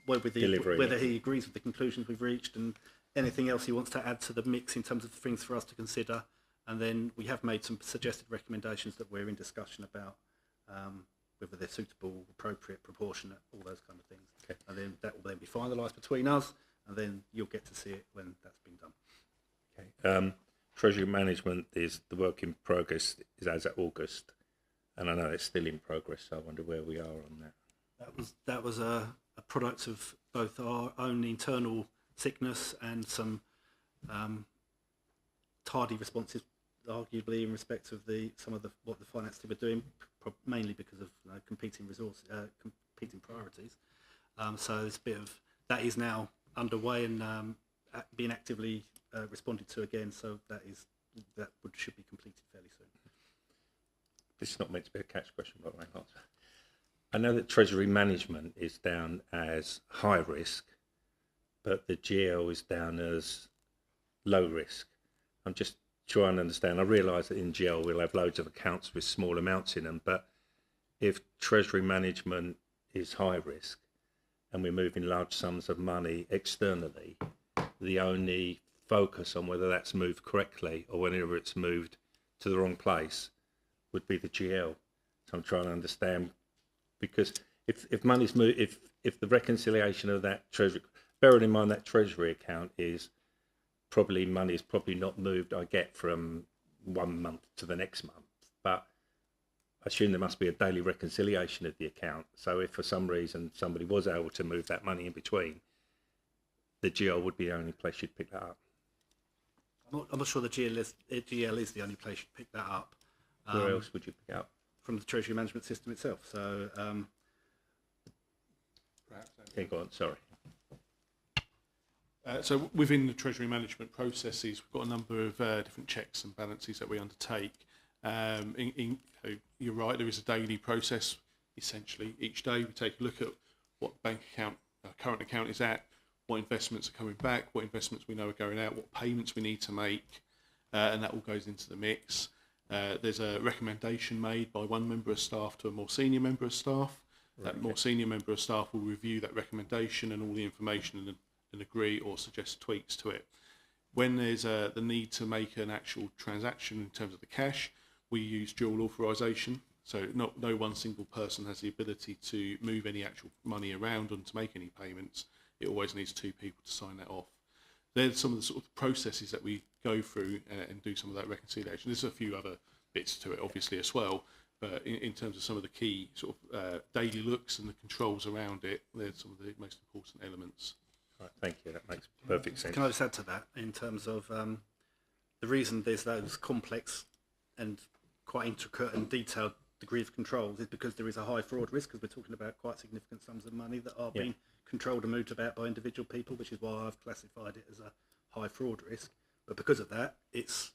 whether he agrees with the conclusions we've reached and anything else he wants to add to the mix in terms of things for us to consider. And then we have made some suggested recommendations that we're in discussion about, whether they're suitable, appropriate, proportionate, all those kind of things. Okay. And then that will then be finalised between us, and then you'll get to see it when that's been done. Okay. Treasury management is the work in progress is as at August, and I know it's still in progress. So I wonder where we are on that. That was a product of both our own internal sickness and some tardy responses, arguably in respect of what the finance team are doing, mainly because of competing priorities. So there's a bit of that is now underway and being actively responded to again. So should be completed fairly soon. This is not meant to be a catch question, by the way. I know that Treasury management is down as high risk, but the GL is down as low risk. I'm just trying to understand. I realise that in GL we'll have loads of accounts with small amounts in them, but if Treasury management is high risk and we're moving large sums of money externally, the only focus on whether that's moved correctly or whenever it's moved to the wrong place would be the GL. So I'm trying to understand, because if money's moved, if the reconciliation of that Treasury, bearing in mind that Treasury account is probably money is probably not moved, I get, from 1 month to the next month, but I assume there must be a daily reconciliation of the account. So if for some reason somebody was able to move that money in between, the GL would be the only place you'd pick that up. I'm not sure the GL is the only place you'd pick that up. Where else would you pick up? From the Treasury management system itself. So, okay, go on, sorry. So within the Treasury management processes, we've got a number of different checks and balances that we undertake. You're right, there is a daily process. Essentially, each day we take a look at what the bank account, current account is at, what investments are coming back, what investments we know are going out, what payments we need to make, and that all goes into the mix. There's a recommendation made by one member of staff to a more senior member of staff. Right, that more senior member of staff will review that recommendation and all the information and agree or suggest tweaks to it. When there's the need to make an actual transaction in terms of the cash, we use dual authorization. So no one single person has the ability to move any actual money around and to make any payments. It always needs 2 people to sign that off. There's some of the sort of processes that we go through and do some of that reconciliation. There's a few other bits to it, obviously, as well. But in terms of some of the key sort of daily looks and the controls around it, they're some of the most important elements. Right, thank you. That makes perfect sense. Can I just add to that in terms of the reason there's those complex and quite intricate and detailed degree of controls is because there is a high fraud risk, because we're talking about quite significant sums of money that are being controlled and moved about by individual people, which is why I've classified it as a high fraud risk. But because of that, it's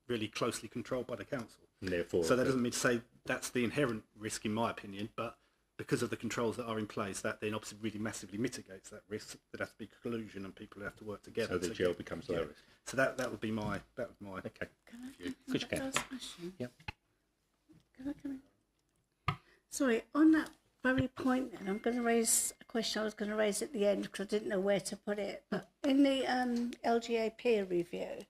really closely controlled by the council. And therefore, So that doesn't mean to say that's the inherent risk, in my opinion, but because of the controls that are in place, that then obviously really massively mitigates that risk. There has to be collusion and people have to work together. so the jail becomes low risk. So that would be my Okay. Can Good, you I can. ask a question? Yep. Can I come in? Sorry, on that very point then, I'm going to raise a question I was going to raise at the end because I didn't know where to put it. But in the LGA peer review,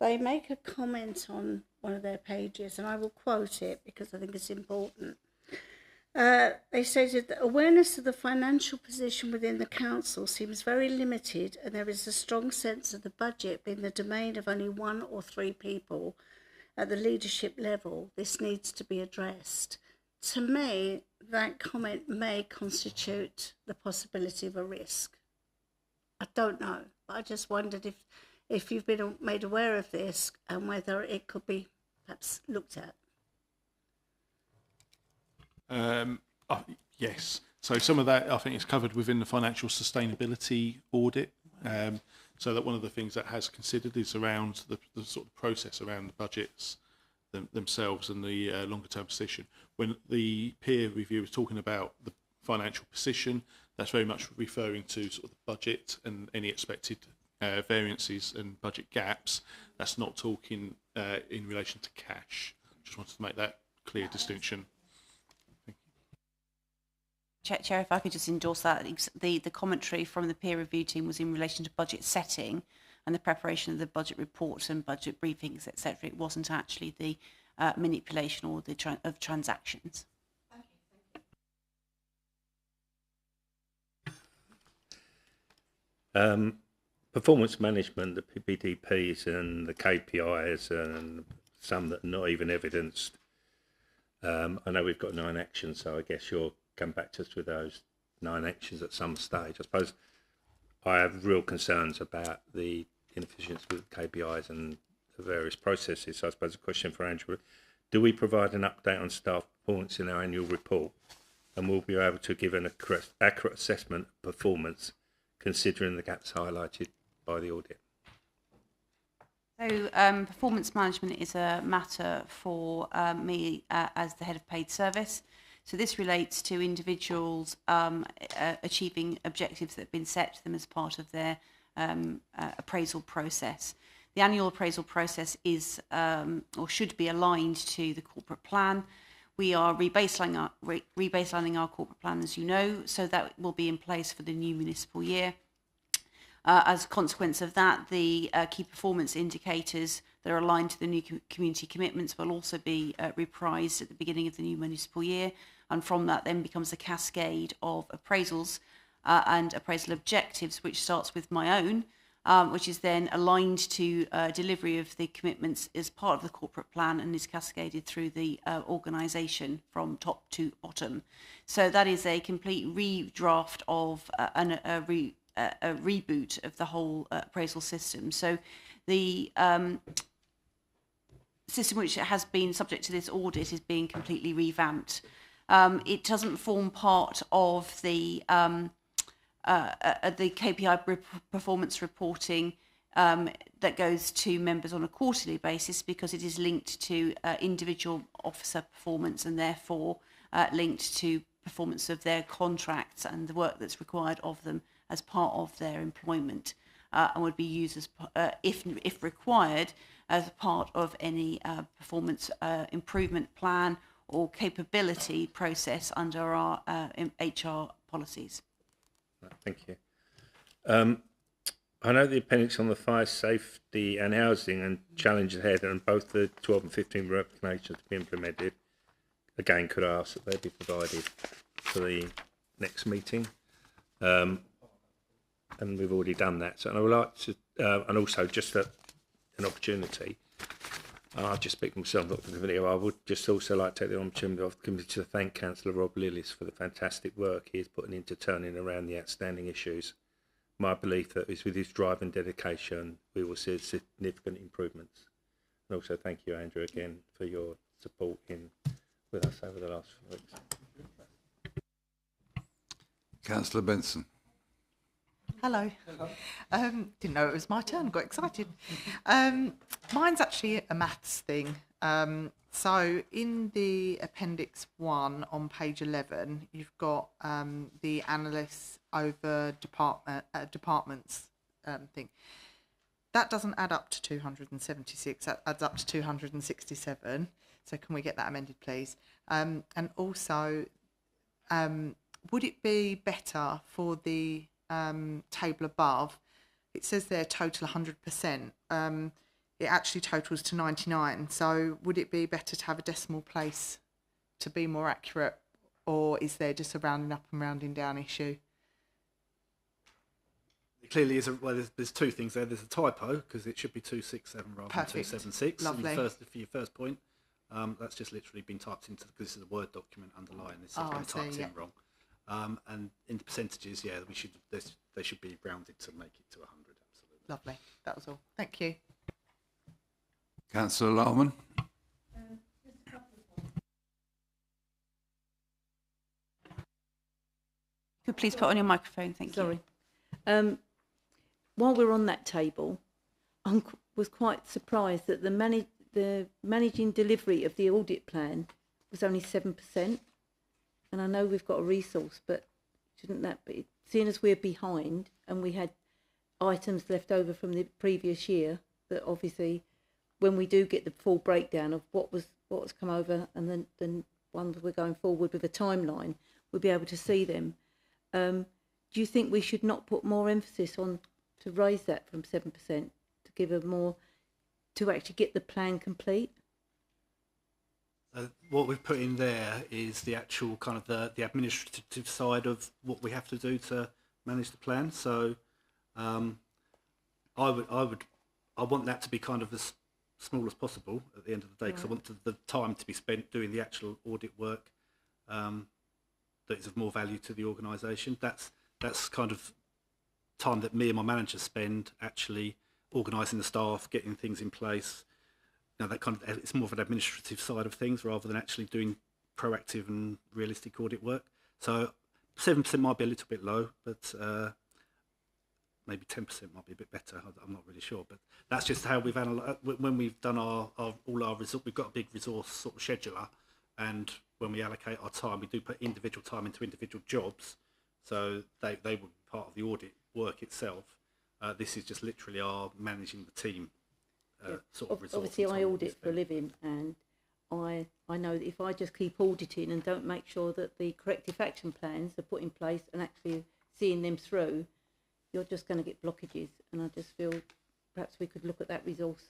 they make a comment on one of their pages, and I will quote it because I think it's important. They stated that awareness of the financial position within the council seems very limited, and there is a strong sense of the budget being the domain of only 1 or 3 people at the leadership level. This needs to be addressed. To me, that comment may constitute the possibility of a risk. I don't know, but I just wondered if you've been made aware of this and whether it could be perhaps looked at. Yes. So some of that I think is covered within the financial sustainability audit. So that one of the things that has considered is around the sort of process around the budgets themselves and the longer term position. When the peer review is talking about the financial position, that's very much referring to sort of the budget and any expected variances and budget gaps. That's not talking in relation to cash. Just wanted to make that clear distinction. Chair, if I could just endorse that, the commentary from the peer review team was in relation to budget setting and the preparation of the budget reports and budget briefings, etc. It wasn't actually the manipulation or the of transactions. Performance management, the PPDPs and the KPIs and some that are not even evidenced. I know we've got 9 actions, so I guess you'll come back to us with those 9 actions at some stage. I suppose I have real concerns about the inefficiency with KPIs and the various processes. So I suppose a question for Andrew, do we provide an update on staff performance in our annual report? And will we be able to give an accurate assessment of performance considering the gaps highlighted by the audit? So performance management is a matter for me as the head of paid service. So this relates to individuals achieving objectives that have been set to them as part of their appraisal process. The annual appraisal process is or should be aligned to the corporate plan. We are rebaselining our corporate plan, as you know, so that will be in place for the new municipal year. As a consequence of that, the key performance indicators that are aligned to the new community commitments will also be reprised at the beginning of the new municipal year. And from that then becomes a cascade of appraisals and appraisal objectives, which starts with my own, which is then aligned to delivery of the commitments as part of the corporate plan and is cascaded through the organisation from top to bottom. So that is a complete redraft of a reboot of the whole appraisal system. So the system which has been subject to this audit is being completely revamped. It doesn't form part of the KPI performance reporting that goes to members on a quarterly basis because it is linked to individual officer performance and therefore linked to performance of their contracts and the work that's required of them as part of their employment and would be used as, if required, as part of any performance improvement plan or capability process under our HR policies. Thank you. I know the appendix on the fire safety and housing and challenge ahead, and both the 12 and 15 recommendations to be implemented. Again, could I ask that they be provided for the next meeting? And we've already done that. So, and I would like to, and also just an opportunity. I'll just speak for myself, not for the video. I would just also like to take the opportunity of the committee to thank Councillor Rob Lillis for the fantastic work he is putting into turning around the outstanding issues. My belief that is with his drive and dedication, we will see significant improvements. And also thank you, Andrew, again for your support in with us over the last few weeks. Councillor Benson. Hello. Didn't know it was my turn, got excited. Mine's actually a maths thing. So in the Appendix 1 on page 11, you've got the analysts over departments thing. That doesn't add up to 276, that adds up to 267. So can we get that amended, please? And also, would it be better for the table above? It says there total 100%. It actually totals to 99. So would it be better to have a decimal place to be more accurate, or is there just a rounding up and rounding down issue? It clearly is. Well, there's two things there. There's a typo because it should be 267 rather Perfect. than 276. Lovely. And for your first point, that's just literally been typed into, because this is a Word document underlying this. It's been typed in wrong. And in the percentages, yeah, they should be rounded to make it to 100. Absolutely. Lovely. That was all. Thank you. Councillor Larman. Could please put on your microphone, thank you. Sorry. While we're on that table, I was quite surprised that the managing delivery of the audit plan was only 7%. And I know we've got a resource, but shouldn't that be, seeing as we're behind and we had items left over from the previous year, that obviously when we do get the full breakdown of what's come over, and then ones we're going forward with a timeline, we'll be able to see them. Do you think we should not put more emphasis on to raise that from 7% to give a more, to actually get the plan complete? What we've put in there is the actual kind of the administrative side of what we have to do to manage the plan. So I want that to be kind of as small as possible at the end of the day, because I want the time to be spent doing the actual audit work that is of more value to the organisation. That's kind of time that me and my manager spend actually organising the staff, getting things in place. Now that kind of, it's more of an administrative side of things rather than actually doing proactive and realistic audit work. So 7% might be a little bit low, but maybe 10% might be a bit better. I'm not really sure, but that's just how we've analysed when we've done all our resource. We've got a big resource sort of scheduler, and when we allocate our time, we do put individual time into individual jobs, so they will be part of the audit work itself. This is just literally our managing the team. Sort of obviously I audit for a living, and I know that if I just keep auditing and don't make sure that the corrective action plans are put in place and actually seeing them through, you're just going to get blockages. And I just feel perhaps we could look at that resource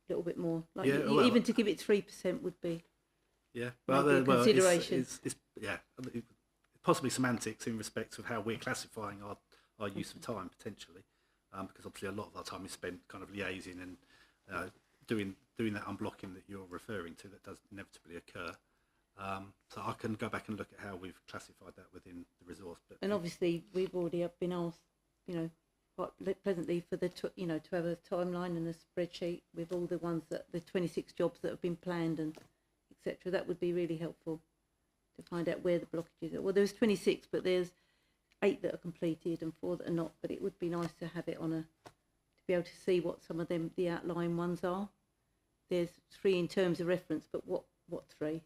a little bit more. Like even to give it 3% would be consideration. It's possibly semantics in respect of how we're classifying our use of time potentially, because obviously a lot of our time is spent kind of liaising and doing that unblocking that you're referring to that does inevitably occur. So I can go back and look at how we've classified that within the resource. But and obviously we've already been asked, quite pleasantly for the to have a timeline and a spreadsheet with all the ones that the 26 jobs that have been planned and etc. That would be really helpful to find out where the blockages are. Well, there's 26, but there's 8 that are completed and 4 that are not. But it would be nice to have it on to be able to see what some of them, the outline ones are. There's 3 in terms of reference, but what 3?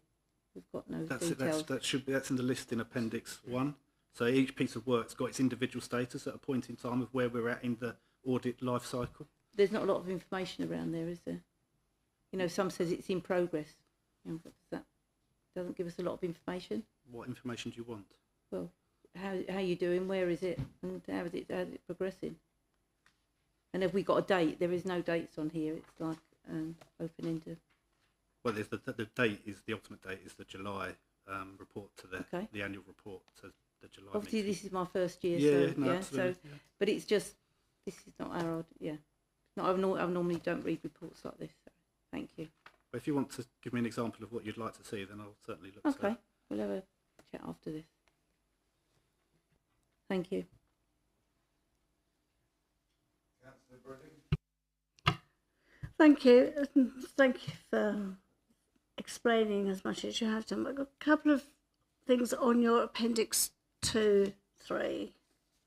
We've got no details. That's in the list in Appendix 1. So each piece of work's got its individual status at a point in time of where we're at in the audit life cycle. There's not a lot of information around there, is there? Some says it's in progress. That doesn't give us a lot of information. What information do you want? Well, how you doing? Where is it? And how is it progressing? And have we got a date? There is no dates on here. It's like open-ended. Well, there's the date is the ultimate date is the July report to the annual report to the July. Obviously, meeting. this is my first year, but it's just this is not our not. I normally don't read reports like this. So Thank you. But if you want to give me an example of what you'd like to see, then I'll certainly look to Okay, we'll have a chat after this. Thank you. Thank you. Thank you for explaining as much as you have done. I've got a couple of things on your appendix 2, 3.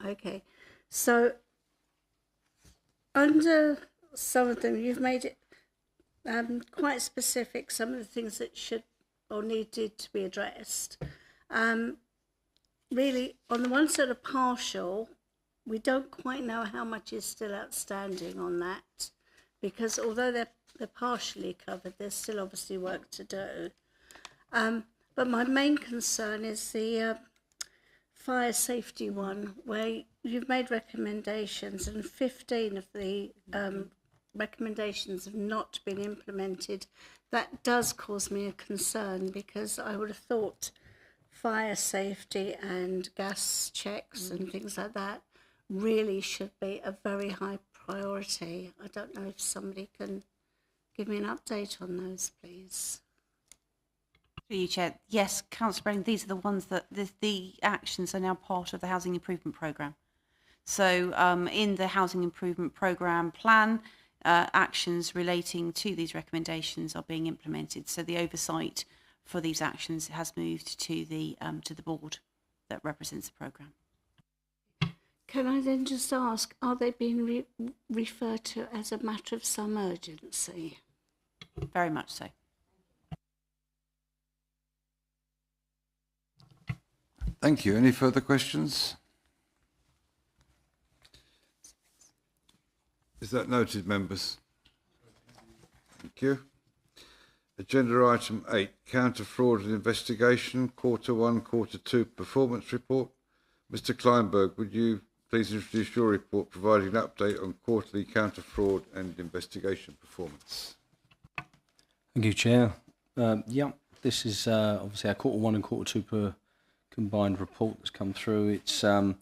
Okay. So under some of them, you've made it quite specific, some of the things that should or needed to be addressed. Really, on the ones that are partial, we don't quite know how much is still outstanding on that, because although they're partially covered, there's still obviously work to do. But my main concern is the fire safety one, where you've made recommendations and 15 of the recommendations have not been implemented. That does cause me a concern, because I would have thought fire safety and gas checks and things like that really should be a very high priority. I don't know if somebody can give me an update on those, please. Through you, Chair. Yes, Councillor Brain, these are the ones that the actions are now part of the Housing Improvement Programme. So in the Housing Improvement Programme plan, actions relating to these recommendations are being implemented. So the oversight for these actions has moved to the board that represents the programme. Can I then just ask, are they being referred to as a matter of some urgency? Very much so. Thank you. Any further questions? Is that noted, members? Thank you. Agenda item 8, Counter Fraud and Investigation, Q1, Q2 Performance Report. Mr. Kleinberg, would you please introduce your report providing an update on quarterly counter fraud and investigation performance? Thank you, Chair. This is obviously our Q1 and Q2 combined report that's come through. It's, as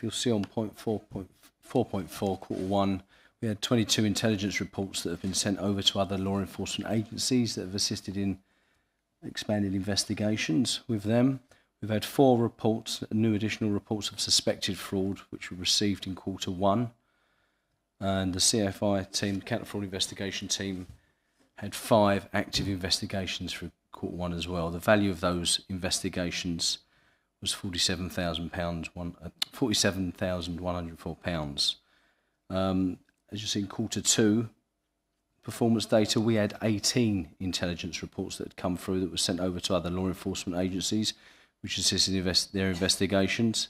you'll see on point 4.4, Q1, we had 22 intelligence reports that have been sent over to other law enforcement agencies that have assisted in expanded investigations with them. We've had 4 reports, new additional reports of suspected fraud, which were received in Q1. And the CFI team, Counter Fraud Investigation team, had 5 active investigations for Q1 as well. The value of those investigations was £47,104. As you see in Q2 performance data, we had 18 intelligence reports that had come through that were sent over to other law enforcement agencies, which assisted in their investigations.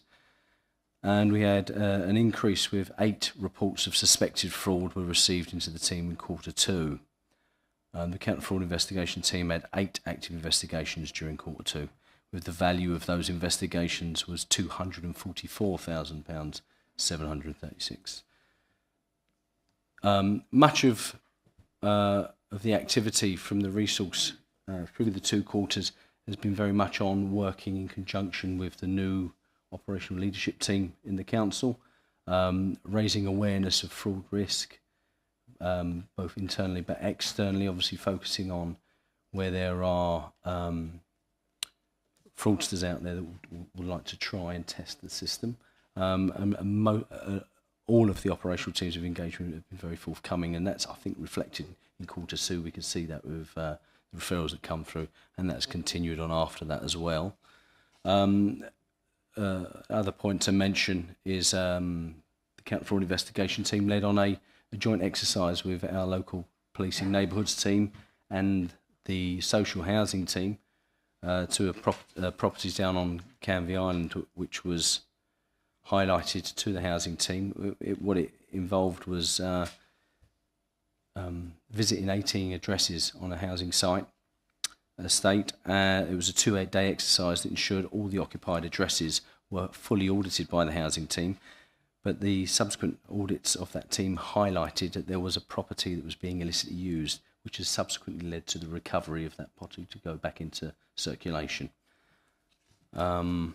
And we had an increase with 8 reports of suspected fraud were received into the team in Q2. The Counter Fraud Investigation team had 8 active investigations during Q2, with the value of those investigations was £244,736. Much of the activity from the resource through the 2 quarters has been very much on working in conjunction with the new operational leadership team in the council, raising awareness of fraud risk, both internally but externally, obviously focusing on where there are fraudsters out there that would like to try and test the system. All of the operational teams of engagement have been very forthcoming, and that's, I think, reflected in Q2. We can see that with the referrals that come through, and that's continued on after that as well. Other point to mention is the Counter Fraud Investigation team led on a joint exercise with our local policing neighbourhoods team and the social housing team to properties down on Canvey Island, which was highlighted to the housing team. What it involved was visiting 18 addresses on a housing estate. It was a 2-day exercise that ensured all the occupied addresses were fully audited by the housing team. But the subsequent audits of that team highlighted that there was a property that was being illicitly used, which has subsequently led to the recovery of that property to go back into circulation. And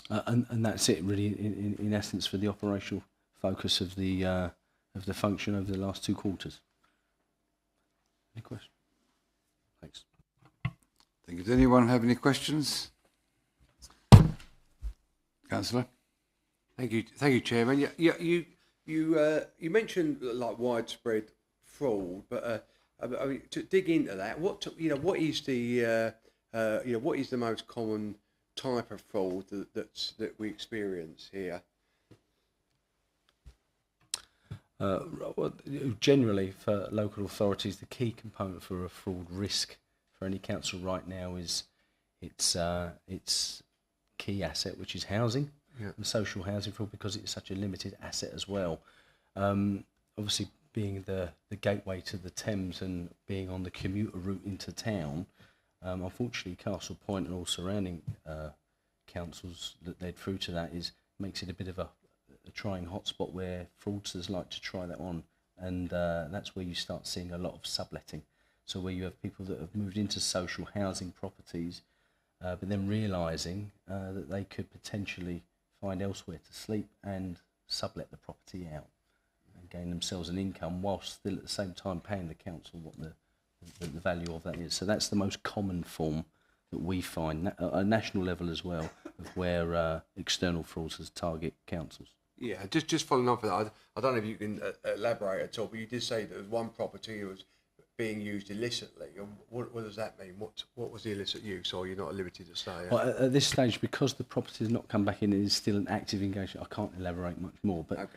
that's it, really, in essence, for the operational focus of the of the function over the last 2 quarters. Any questions? Thanks. Thank you. Does anyone have any questions? Councillor? Thank you, Chairman. You mentioned like widespread fraud, but I mean, to dig into that, what is the what is the most common type of fraud that we experience here? Well, generally, for local authorities, the key component for a fraud risk for any council right now is its key asset, which is housing, and social housing fraud, because it's such a limited asset as well. Obviously, being the gateway to the Thames and being on the commuter route into town, unfortunately, Castle Point and all surrounding councils that led through to that makes it a bit of a trying hotspot where fraudsters like to try that on, and that's where you start seeing a lot of subletting. So where you have people that have moved into social housing properties, but then realising that they could potentially find elsewhere to sleep and sublet the property out and gain themselves an income whilst still at the same time paying the council what the value of that is. So that's the most common form that we find at a national level as well, of where external fraudsters target councils. Yeah, just following on from that, I don't know if you can elaborate at all, but you did say that there was one property that was being used illicitly. What does that mean? What was the illicit use, or you're not at liberty to say? Well, at this stage, because the property has not come back in, it is still an active engagement. I can't elaborate much more, but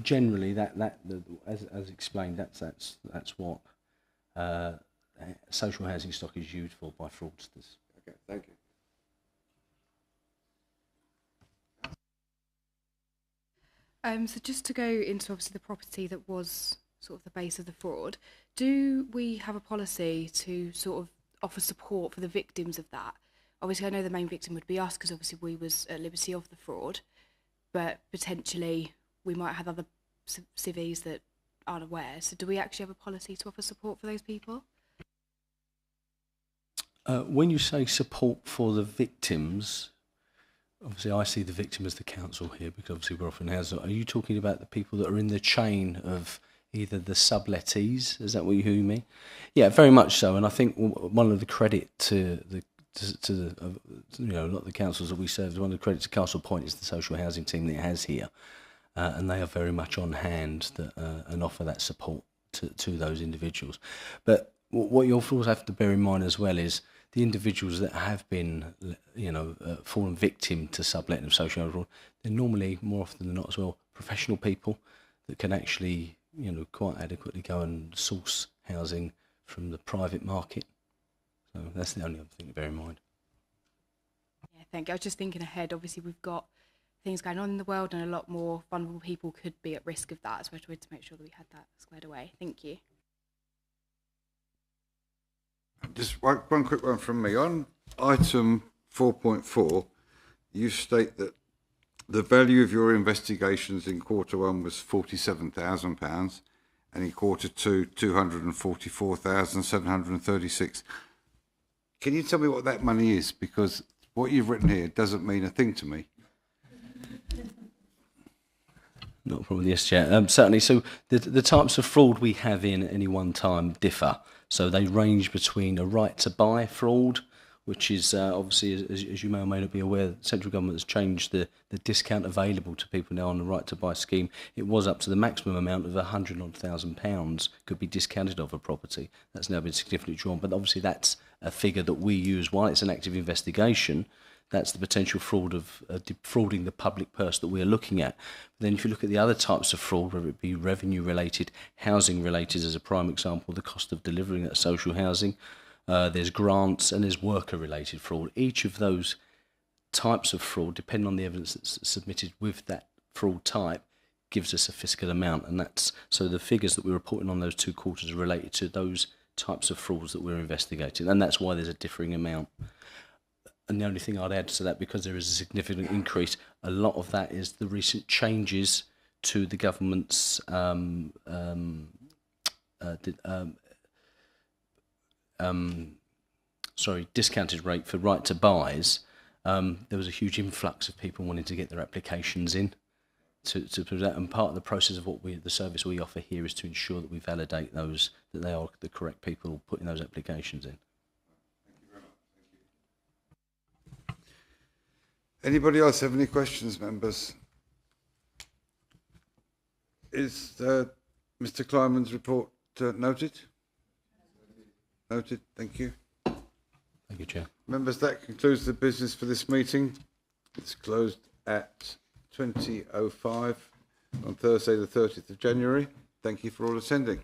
generally, as explained, that's what social housing stock is used for by fraudsters. Okay, thank you. So just to go into obviously the property that was sort of the base of the fraud, do we have a policy to sort of offer support for the victims of that? Obviously, I know the main victim would be us because obviously we was at liberty of the fraud, but potentially we might have other civvies that aren't aware. So do we actually have a policy to offer support for those people? When you say support for the victims, obviously I see the victim as the council here, because obviously we're often housing. Are you talking about the people that are in the chain of either the sublettees? Is that what you mean? Yeah, very much so. And I think one of the credit to the a lot of the councils that we serve, one of the credit to Castle Point is the social housing team that it has here, and they are very much on hand and offer that support to those individuals. But what you also have to bear in mind as well is the individuals that have been, fallen victim to subletting of social housing, they're normally, more often than not as well, professional people that can actually, quite adequately go and source housing from the private market. So that's the only other thing to bear in mind. Yeah, thank you. I was just thinking ahead. Obviously, we've got things going on in the world and a lot more vulnerable people could be at risk of that. So I tried to make sure that we had that squared away. Thank you. Just one quick one from me. On item 4.4, you state that the value of your investigations in Q1 was £47,000 and in Q2, 244,736. Can you tell me what that money is? Because what you've written here doesn't mean a thing to me. Not a problem, yes, Chair. Certainly, so the types of fraud we have in at any one time differ. So they range between a right to buy fraud, which is obviously, as you may or may not be aware, the central government has changed the discount available to people now on the right to buy scheme. It was up to the maximum amount of £100,000 could be discounted off a property. That's now been significantly drawn, but obviously that's a figure that we use while it's an active investigation. That's the potential fraud of defrauding the public purse that we're looking at. But then if you look at the other types of fraud, whether it be revenue related, housing related as a prime example, the cost of delivering that social housing, there's grants and there's worker related fraud. Each of those types of fraud, depending on the evidence that's submitted with that fraud type, gives us a fiscal amount. And that's so the figures that we're reporting on those 2 quarters are related to those types of frauds that we're investigating. And that's why there's a differing amount. And the only thing I'd add to that, because there is a significant increase, a lot of that is the recent changes to the government's discounted rate for right to buys. There was a huge influx of people wanting to get their applications in, to present. And part of the process of the service we offer here is to ensure that we validate those, that they are the correct people putting those applications in. Anybody else have any questions, members? Is Mr. Kleiman's report noted? Noted, thank you. Thank you, Chair. Members, that concludes the business for this meeting. It's closed at 20:05 on Thursday the 30th of January. Thank you for all attending.